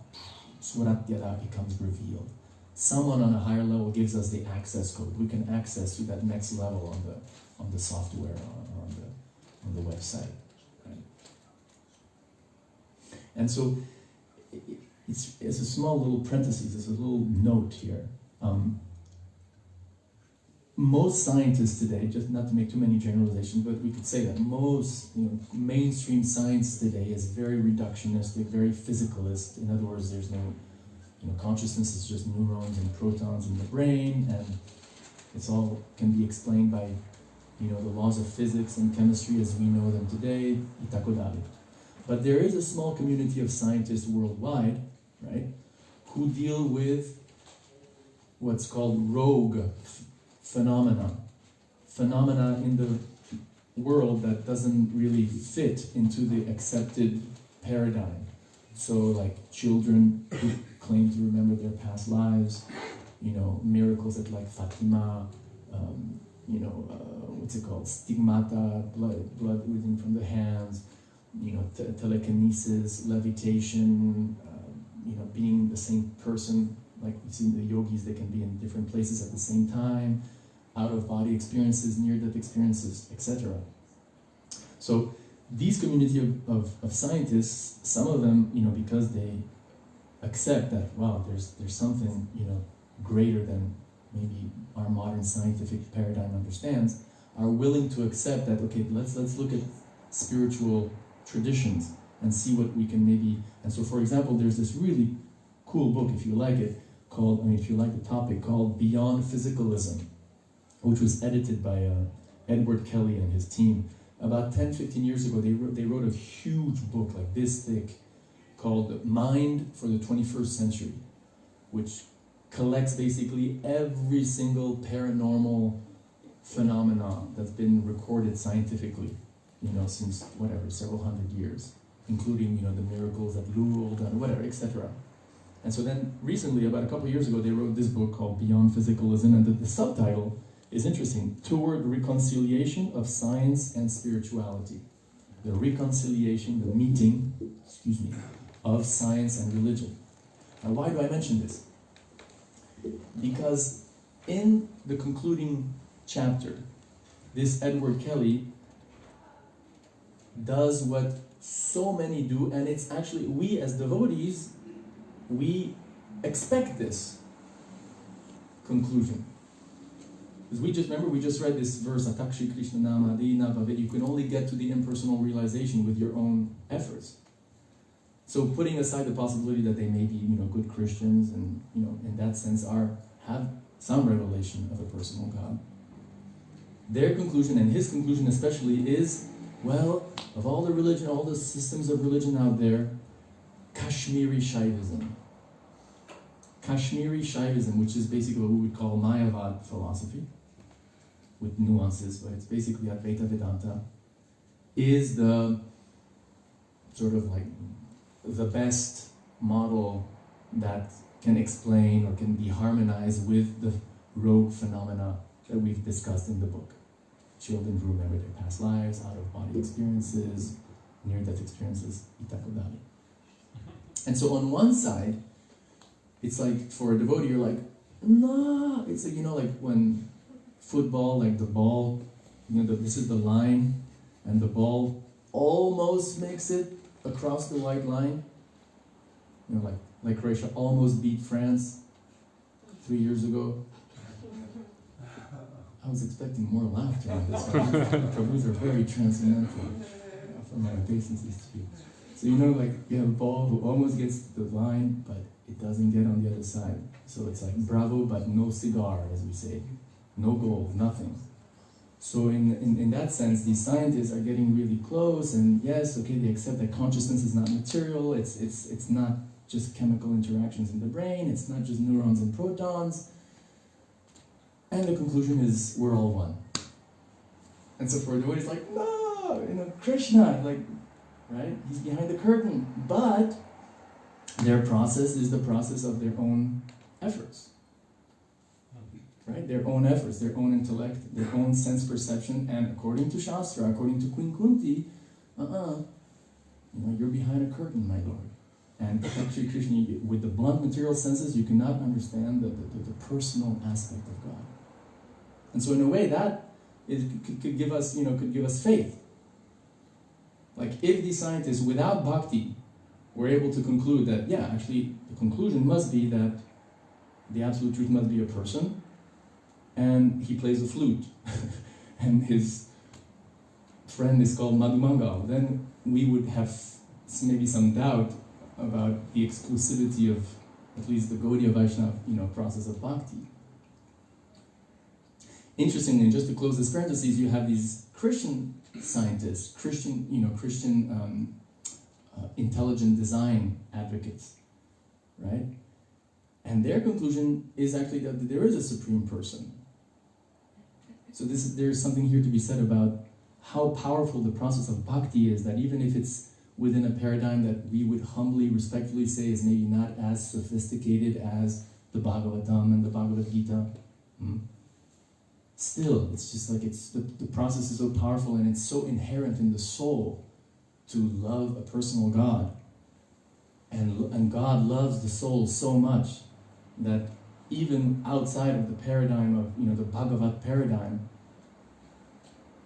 Swaratyada, becomes revealed. Someone on a higher level gives us the access code. We can access to that next level on the software or on the website. Right? And so it's a small little parenthesis, it's a little note here. Most scientists today, just not to make too many generalizations, but we could say that most, you know, mainstream science today is very reductionistic, very physicalist. In other words, there's no, you know, consciousness is just neurons and protons in the brain, and it's all can be explained by, you know, the laws of physics and chemistry as we know them today, itakodari. But there is a small community of scientists worldwide, right, who deal with what's called rogue phenomena in the world that doesn't really fit into the accepted paradigm. So like children who claim to remember their past lives, you know, miracles at like Fatima, you know, what's it called, stigmata, blood oozing from the hands, you know, telekinesis, levitation, you know, being the same person. Like you see the yogis, they can be in different places at the same time, out-of-body experiences, near-death experiences, etc. So these community of scientists, some of them, you know, because they accept that, wow, there's something, you know, greater than maybe our modern scientific paradigm understands, are willing to accept that, okay, let's look at spiritual traditions and see what we can maybe, and so for example, there's this really cool book, if you like it, called, I mean, if you like the topic, called Beyond Physicalism, which was edited by Edward Kelly and his team. About 10-15 years ago, they wrote a huge book, like this thick, called Mind for the 21st Century, which collects basically every single paranormal phenomenon that's been recorded scientifically, you know, since whatever, several hundred years, including, you know, the miracles at Lourdes and whatever, etc. And so then recently, about a couple of years ago, they wrote this book called Beyond Physicalism, and the subtitle is interesting, Toward Reconciliation of Science and Spirituality. The reconciliation, the meeting, of science and religion. Now, why do I mention this? Because in the concluding chapter, this Edward Kelly does what so many do, and it's actually, we as devotees, we expect this conclusion. Because we just read this verse, Atakshi Krishna Nama Adina Bhavet, you can only get to the impersonal realization with your own efforts. So putting aside the possibility that they may be, you know, good Christians and, you know, in that sense have some revelation of a personal God, their conclusion, and his conclusion especially, is, well, of all the religion, all the systems of religion out there, Kashmiri Shaivism. Kashmiri Shaivism, which is basically what we would call Mayavad philosophy, with nuances, but it's basically Advaita Vedanta, is the sort of like the best model that can explain or can be harmonized with the rogue phenomena that we've discussed in the book. Children who remember their past lives, out-of-body experiences, near-death experiences, itakodari. And so on one side, it's like for a devotee, you're like, no. It's like, like when football, like the ball, this is the line, and the ball almost makes it across the white line. Like Croatia almost beat France 3 years ago. I was expecting more laughter on this one. Prabhus are very transcendental from my obeisances to you. So like you have a ball who almost gets to the line, but it doesn't get on the other side. So it's like bravo, but no cigar, as we say. No goal, nothing. So in that sense, these scientists are getting really close, and yes, okay, they accept that consciousness is not material, it's not just chemical interactions in the brain, it's not just neurons and protons. And the conclusion is, we're all one. And so for a devotee, it's like, no, Krishna, right? He's behind the curtain. But their process is the process of their own efforts. Right? Their own efforts, their own intellect, their own sense perception, and according to Shastra, according to Queen Kunti, you're behind a curtain, my lord. And actually, Krishna, with the blunt material senses, you cannot understand the personal aspect of God. And so in a way, that could give us, could give us faith. Like if these scientists, without bhakti, were able to conclude that, yeah, actually, the conclusion must be that the absolute truth must be a person, and he plays the flute, and his friend is called Madhumangal, then we would have maybe some doubt about the exclusivity of at least the Gaudiya Vaishnava, process of bhakti. Interestingly, just to close this parenthesis, you have these Christian scientists, Christian intelligent design advocates, right? And their conclusion is actually that there is a supreme person. So there's something here to be said about how powerful the process of bhakti is, that even if it's within a paradigm that we would humbly, respectfully say is maybe not as sophisticated as the Bhagavatam and the Bhagavad Gita, still, it's just like the process is so powerful and it's so inherent in the soul to love a personal God. And God loves the soul so much that even outside of the paradigm of, the Bhagavat paradigm,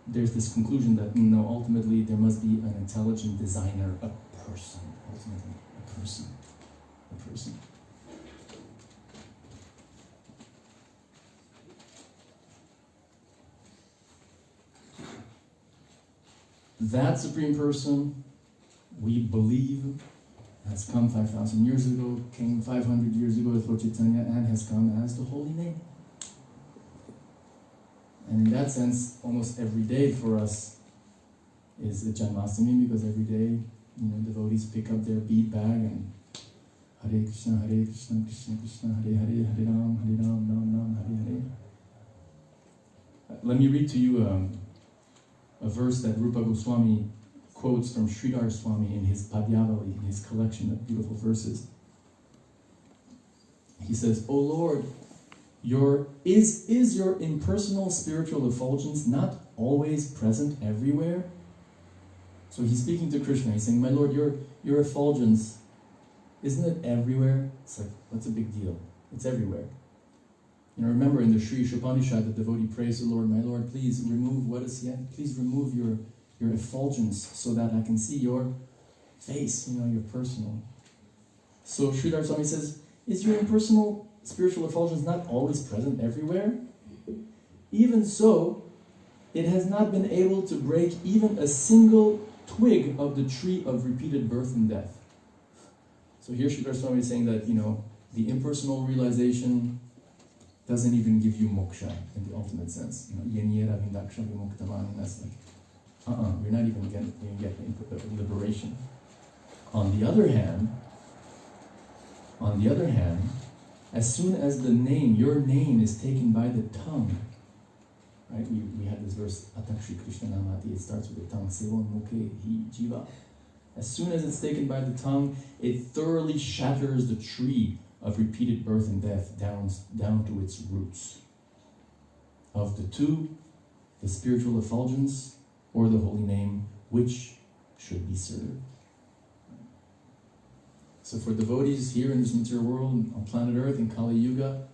there's this conclusion that, ultimately there must be an intelligent designer, a person, ultimately, a person. That supreme person, we believe, has come 5,000 years ago, came 500 years ago with Lord Chaitanya, and has come as the holy name. And in that sense, almost every day for us is a Janmashtami, because every day, devotees pick up their bead bag and Hare Krishna, Krishna Krishna, Hare Hare, Hare Ram, Ram, Hare Hare. Let me read to you a verse that Rupa Goswami quotes from Sridhar Swami in his Padyavali, in his collection of beautiful verses. He says, O Lord, is your impersonal spiritual effulgence not always present everywhere? So he's speaking to Krishna. He's saying, my Lord, your effulgence, isn't it everywhere? It's like, what's a big deal? It's everywhere. Remember in the Sri Shopanishad, the devotee prays the Lord, my Lord, please remove what is yet. Please remove your effulgence so that I can see your face, your personal. So Sridhar Swami says, is your impersonal spiritual effulgence not always present everywhere? Even so, it has not been able to break even a single twig of the tree of repeated birth and death. So here Sridhar Swami is saying that, the impersonal realization doesn't even give you moksha in the ultimate sense. Yenyera vindaksha vimuktaman, that's like, you're not even going to get liberation. On the other hand, as soon as your name is taken by the tongue, right? We have this verse, Atakshi Krishna Namati, it starts with the tongue, Sevon Mukhe Hi Jiva. As soon as it's taken by the tongue, it thoroughly shatters the tree of repeated birth and death down to its roots. Of the two, the spiritual effulgence or the holy name, which should be served. So for devotees here in this material world, on planet Earth, in Kali Yuga,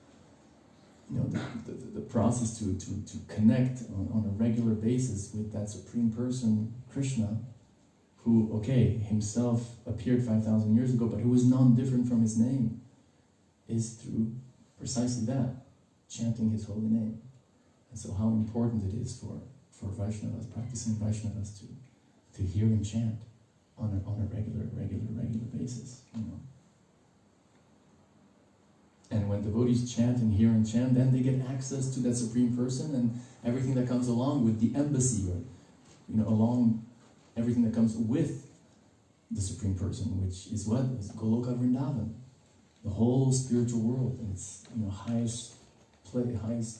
the process to connect on a regular basis with that Supreme Person, Krishna, who, himself appeared 5,000 years ago, but who is non-different from his name, is through precisely that, chanting his holy name. And so how important it is for Vaishnavas, practicing Vaishnavas, to hear and chant on a regular basis, And when devotees chant and hear and chant, then they get access to that Supreme Person and everything that comes along with the embassy, along everything that comes with the Supreme Person, which is what? It's Goloka Vrindavan, the whole spiritual world in its highest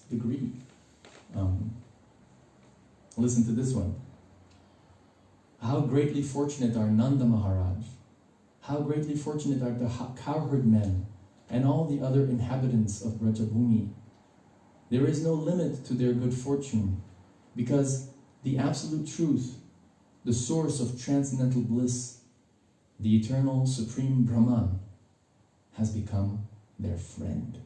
degree. Listen to this one. How greatly fortunate are Nanda Maharaj, how greatly fortunate are the cowherd men and all the other inhabitants of Brajabhumi. There is no limit to their good fortune, because the absolute truth, the source of transcendental bliss, the eternal supreme Brahman, has become their friend.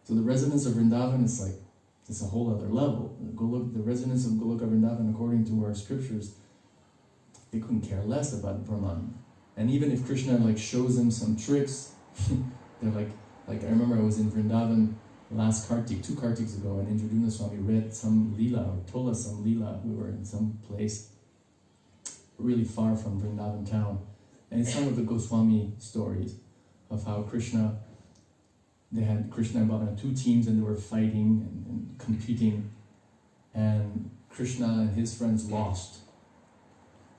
So the residents of Vrindavan is it's a whole other level. The residents of Goloka Vrindavan, according to our scriptures, they couldn't care less about Brahman. And even if Krishna shows them some tricks, they're like I remember I was in Vrindavan last Kartik, 2 Kartiks ago, and Indraduna Swami read some Leela, or told us some Leela. We were in some place really far from Vrindavan town. And it's some of the Goswami stories of how they had Krishna and Balaram, 2 teams, and they were fighting and competing. And Krishna and his friends lost.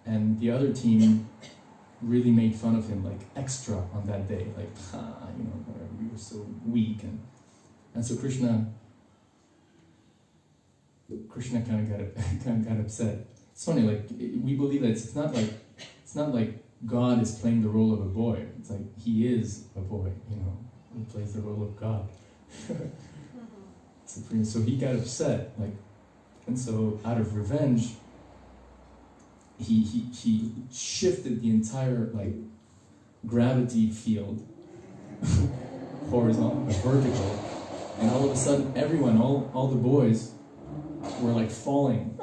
And the other team really made fun of him, extra on that day. Whatever, you were so weak. And so Krishna kind of got upset. It's funny, we believe that it's not like God is playing the role of a boy. It's like he is a boy, who plays the role of God. So he got upset, and so out of revenge, he shifted the entire gravity field horizontal, vertical, and all of a sudden everyone, all the boys were falling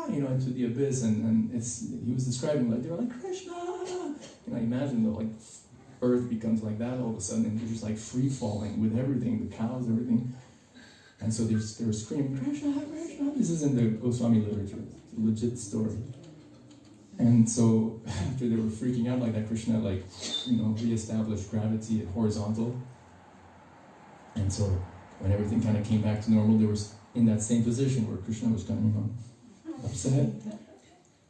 into the abyss, and he was describing they were Krishna, imagine the earth becomes like that all of a sudden, and they're just free falling with everything, the cows, everything. And so they were screaming, Krishna, Krishna. This is in the Goswami literature. It's a legit story. And so after they were freaking out like that, Krishna reestablished gravity at horizontal. And so when everything kind of came back to normal, they were in that same position where Krishna was kind of upset.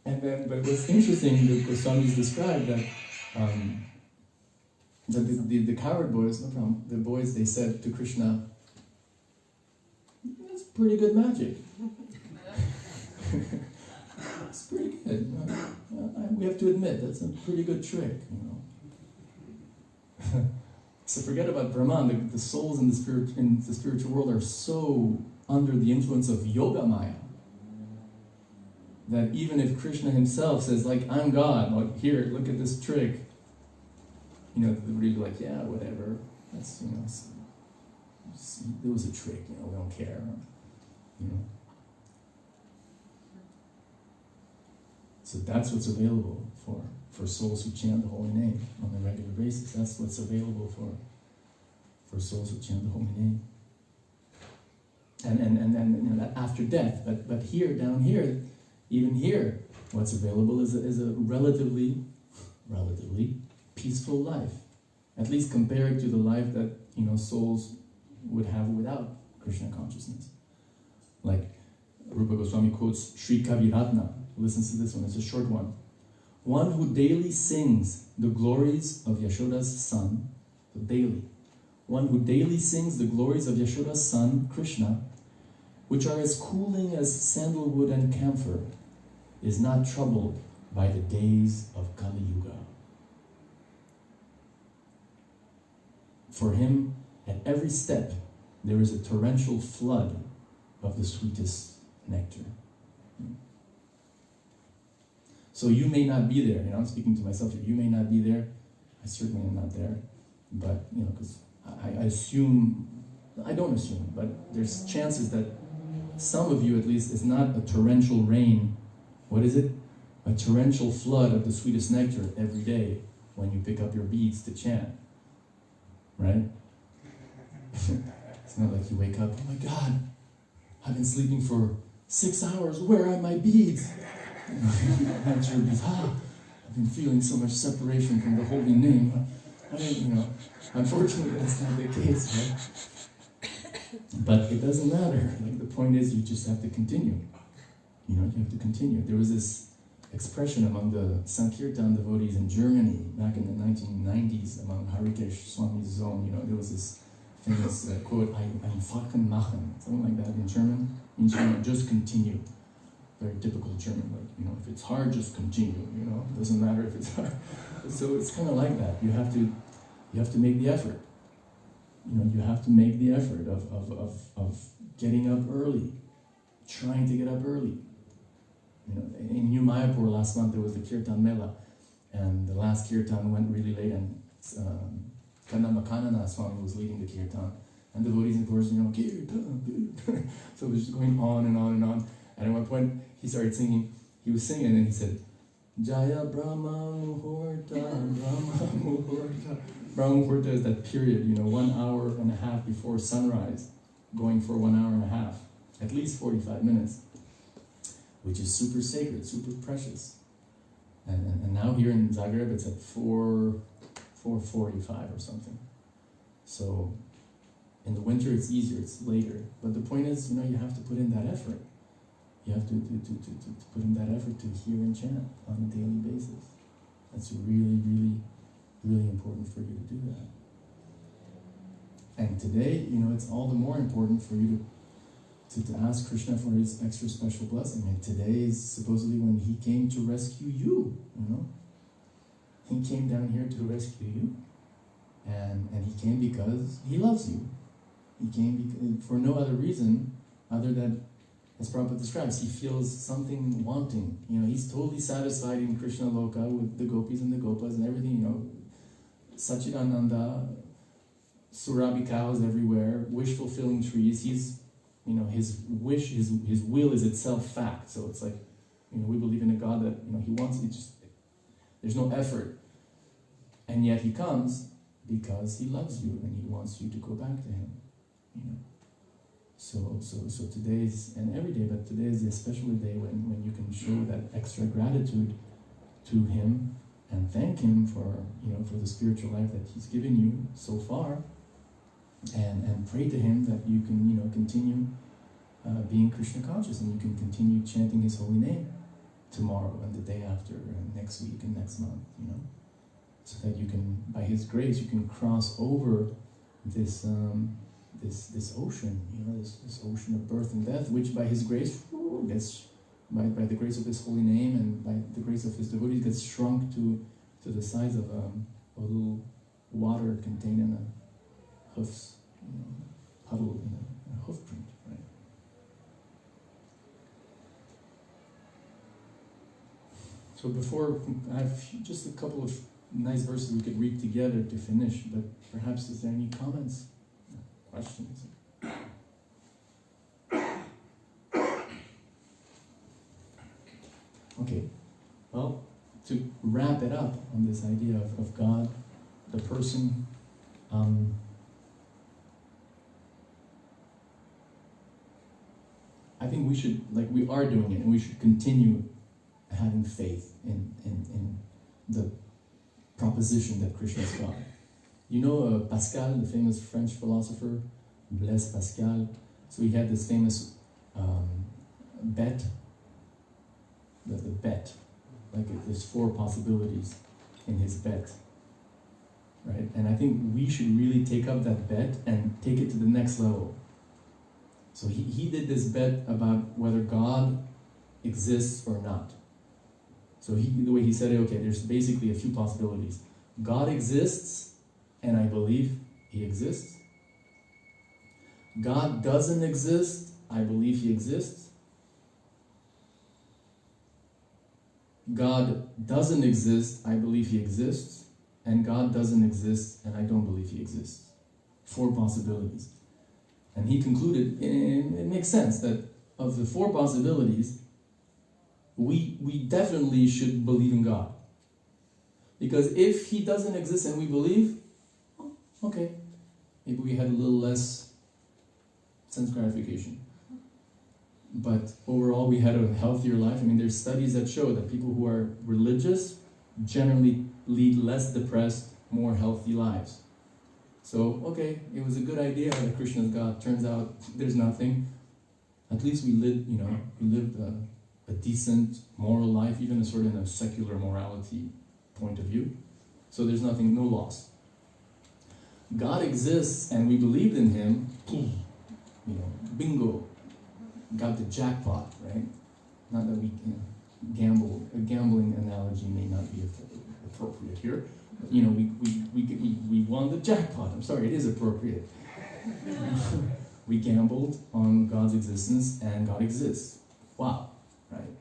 And then, but what's interesting, the Goswamis described that the coward boys, no problem, the boys, they said to Krishna, that's pretty good magic. It's pretty good. We have to admit, that's a pretty good trick, So forget about Brahman. The souls in the spiritual world are so under the influence of Yoga Maya that even if Krishna himself says, I'm God, here, look at this trick, everybody's yeah, whatever. That's, it was a trick, we don't care, So that's what's available for souls who chant the holy name on a regular basis. That's what's available for souls who chant the holy name. And that after death, but here, down here, even here, what's available is a relatively peaceful life, at least compared to the life that souls would have without Krishna consciousness. Rupa Goswami quotes Sri Kaviratna. Listen to this one, it's a short one. One who daily sings the glories of Yashoda's son, one who daily sings the glories of Yashoda's son, Krishna, which are as cooling as sandalwood and camphor, is not troubled by the days of Kali Yuga. For him, at every step, there is a torrential flood of the sweetest nectar. So you may not be there, I'm speaking to myself here, you may not be there, I certainly am not there, but, because I assume, I don't assume, but there's chances that some of you at least is not a torrential rain, what is it? A torrential flood of the sweetest nectar every day when you pick up your beads to chant, right? It's not like you wake up, oh my God, I've been sleeping for 6 hours, where are my beads? I've been feeling so much separation from the holy name. Unfortunately that's not the case, right? But it doesn't matter. The point is you just have to continue. You have to continue. There was this expression among the Sankirtan devotees in Germany back in the 1990s among Harikesh Swami's zone. There was this famous quote, "Ein Fachen machen," something like that in German. In German, just continue. Very typical German, if it's hard, just continue. It doesn't matter if it's hard. So it's kind of like that. You have to make the effort. You have to make the effort of getting up early, trying to get up early. In New Mayapur last month there was the Kirtan Mela, and the last Kirtan went really late, and Kanana Swami was leading the Kirtan, and the devotees, of course, Kirtan. So it was just going on and on and on. And at one point he started singing. He was singing, and then he said, "Jaya Brahma Muhurta, Brahma Muhurta." Brahma Muhurta is that period, 1 hour and a half before sunrise, going for 1 hour and a half, at least 45 minutes, which is super sacred, super precious. And now here in Zagreb, it's at 4:45 or something. So in the winter, it's easier, it's later. But the point is, you have to put in that effort. You have to put in that effort to hear and chant on a daily basis. That's really, really, really important for you to do that. And today, it's all the more important for you to ask Krishna for his extra special blessing. And today is supposedly when he came to rescue you, He came down here to rescue you. And he came because he loves you. He came for no other reason other than, as Prabhupada describes, he feels something wanting. He's totally satisfied in Krishna Loka with the gopis and the gopas and everything, Sachidananda, Surabhi cows everywhere, wish-fulfilling trees. He's, his wish, his will is itself fact. So it's like, we believe in a God that, he wants it, there's no effort. And yet he comes because he loves you and he wants you to go back to him, So today's, and every day, but today is especially a day when you can show that extra gratitude to him and thank him for the spiritual life that he's given you so far, and pray to him that you can continue being Krishna conscious, and you can continue chanting his holy name tomorrow and the day after and next week and next month, so that you can, by his grace, you can cross over this this ocean, this ocean of birth and death, which by his grace gets, by the grace of his holy name and by the grace of his devotees, gets shrunk to the size of a little water contained in a hoofs, puddle in a hoof print, right? So before, I have just a couple of nice verses we could read together to finish, but perhaps is there any comments? Questions? Okay, well, to wrap it up on this idea of God, the person, I think we should, like we are doing it, and we should continue having faith in the proposition that Krishna is God. Pascal, the famous French philosopher, Blaise Pascal, so he had this famous bet, the bet, like there's 4 possibilities in his bet, right? And I think we should really take up that bet and take it to the next level. So he did this bet about whether God exists or not. So the way he said it, okay, there's basically a few possibilities. God exists, and I believe he exists. God doesn't exist, I believe he exists. God doesn't exist, I believe he exists, and God doesn't exist, and I don't believe he exists. 4 possibilities. And he concluded, it makes sense, that of the 4 possibilities, we definitely should believe in God. Because if he doesn't exist and we believe, okay, maybe we had a little less sense gratification. But overall we had a healthier life. I mean, there's studies that show that people who are religious generally lead less depressed, more healthy lives. So, okay, it was a good idea that Krishna is God. Turns out there's nothing. At least we lived, a decent moral life, even a sort of a secular morality point of view. So there's nothing, no loss. God exists and we believed in him, bingo, got the jackpot, right? Not that we gamble. A gambling analogy may not be appropriate here. But, we won the jackpot. I'm sorry, it is appropriate. We gambled on God's existence and God exists. Wow, right?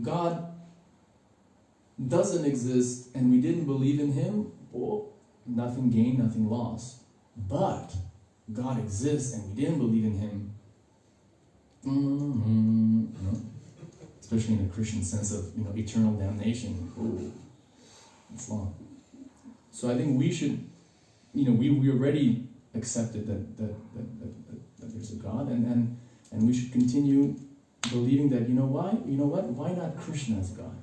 God doesn't exist and we didn't believe in him, well, nothing gained, nothing lost. But God exists and we didn't believe in him, especially in a Christian sense of eternal damnation. Oh, it's long. So I think we should, we already accepted that there's a God, and we should continue believing that. Why not Krishna as God?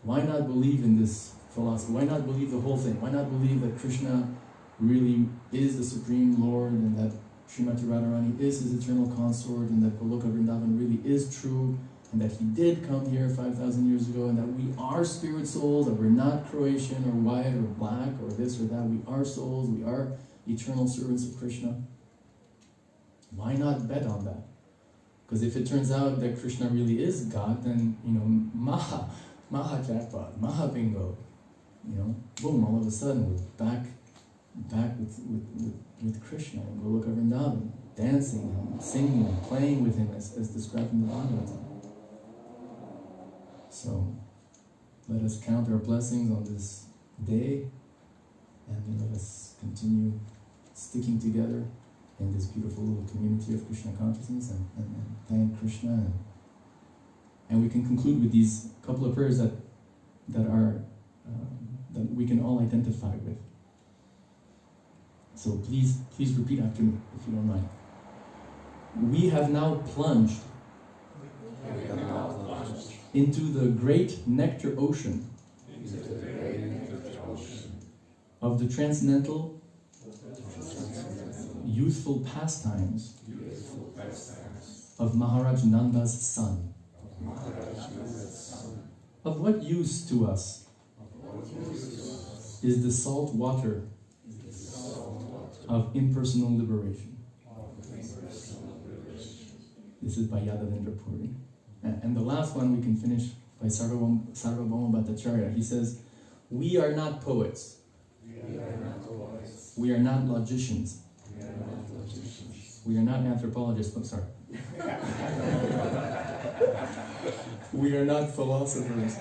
Why not believe in this philosophy? Why not believe the whole thing? Why not believe that Krishna really is the Supreme Lord, and that Srimati Radharani is his eternal consort, and that Goloka Vrindavan really is true, and that he did come here 5,000 years ago, and that we are spirit souls, that we're not Croatian or white or black or this or that. We are souls, we are eternal servants of Krishna. Why not bet on that? Because if it turns out that Krishna really is God, then, Maha jackpot, Maha bingo. Boom, all of a sudden we're back with Krishna and Goloka Vrindavan, dancing and singing and playing with him as described in the Bhagavad Gita. So let us count our blessings on this day, and let us continue sticking together in this beautiful little community of Krishna consciousness, and thank Krishna. And we can conclude with these couple of prayers that we can all identify with. So please repeat after me, if you don't mind. We have now plunged into the great nectar ocean of the transcendental youthful pastimes of Maharaj Nanda's son. Of what use to us is the salt water of impersonal liberation? This is by Yadavendra Puri. And the last one we can finish by Sarvabhauma Bhattacharya. He says, we are not poets. We are not logicians. We are not anthropologists. I'm sorry. We are not philosophers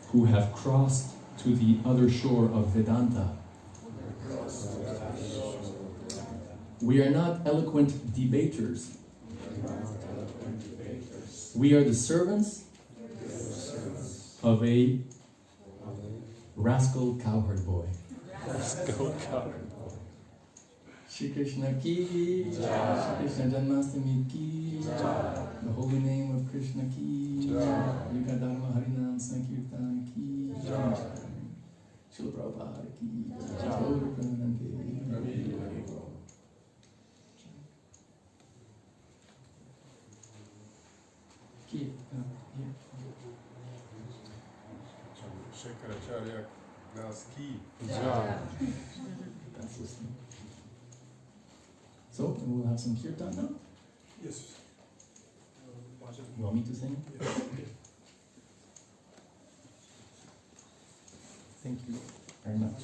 who have crossed to the other shore of Vedanta. We are not eloquent debaters. We are the servants of a rascal cowherd boy. Shri Krishna ki, Shri Krishna Janmashtami ki, the holy name of Krishna ki, Yuga Dharma Harinam Sankirtan ki, Srila Prabhupada ki, Gaura Premanande. Shankaracharya Das ki. That's listening. So, and we'll have some Kirtan now? Yes. You want me to sing? Yes. Thank you very much.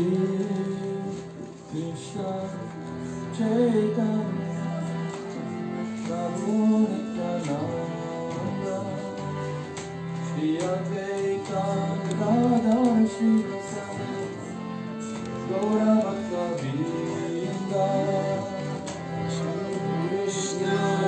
Shri Krishna Chaitanya Prabhu Nityananda Shri Advaita Gadadhar Shivasana Gaura Bhakta Vrinda Krishna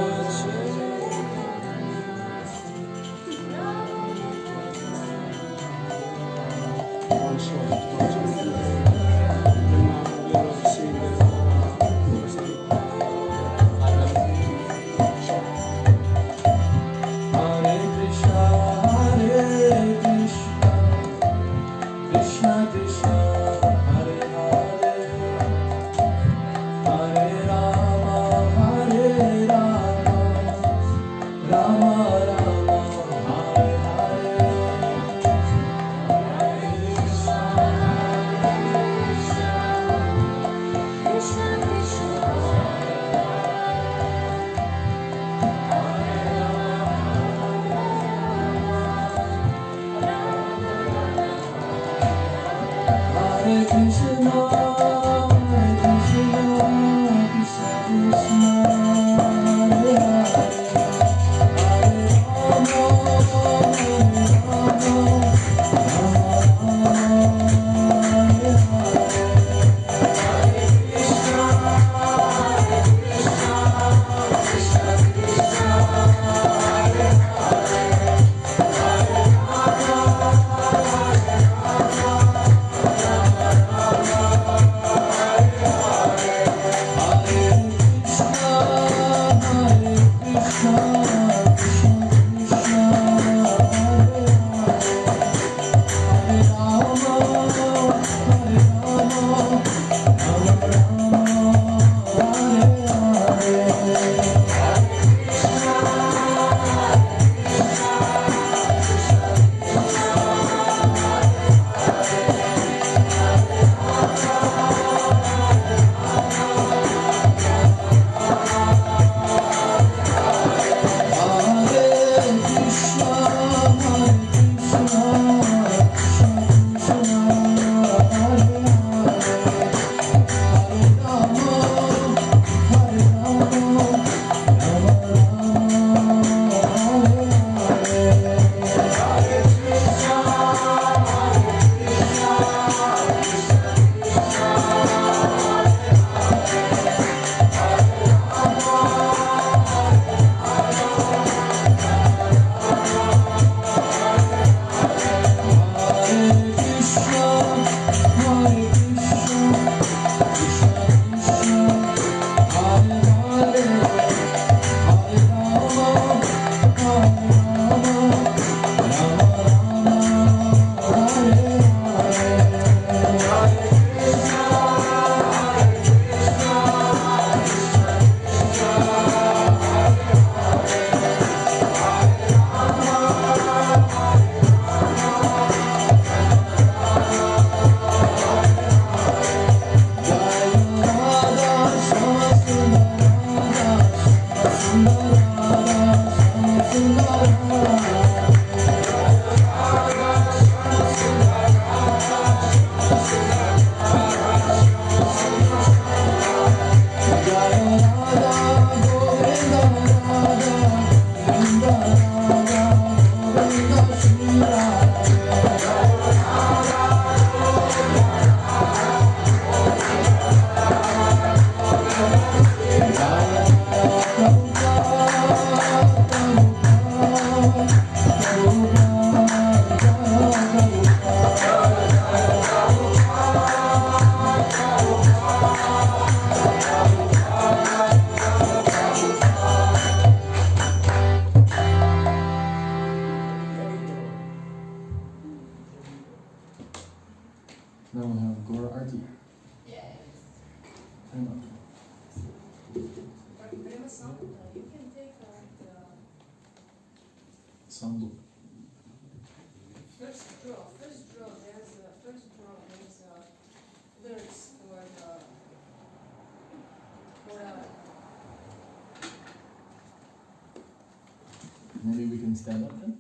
Maybe we can stand up then?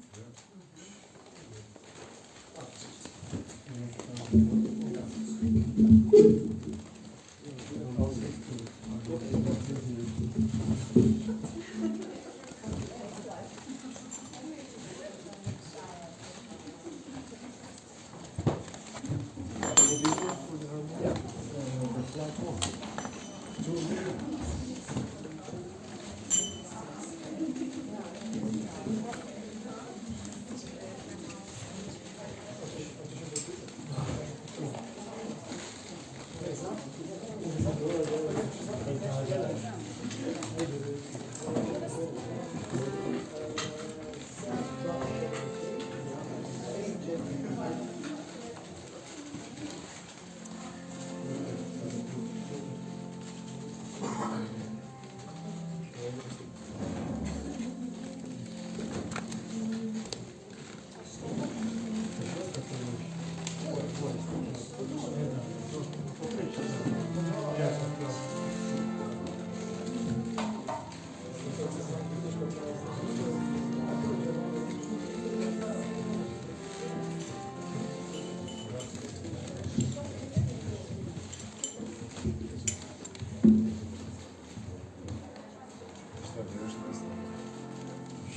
Yeah.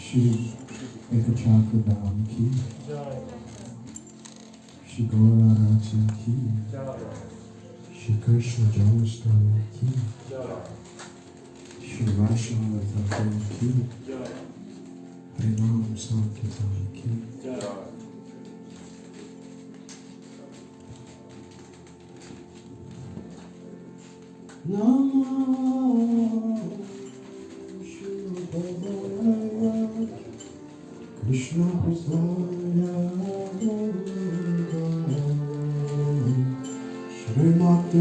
Shri Ekachakra Dham ki, Shri Gaura Raja ki, Shri Krishna Janmashtami ki, Shri Vaishnav Thakur ki, Harinam Sankirtan ki. Namo Shivaya Krishna Prasaya Srimati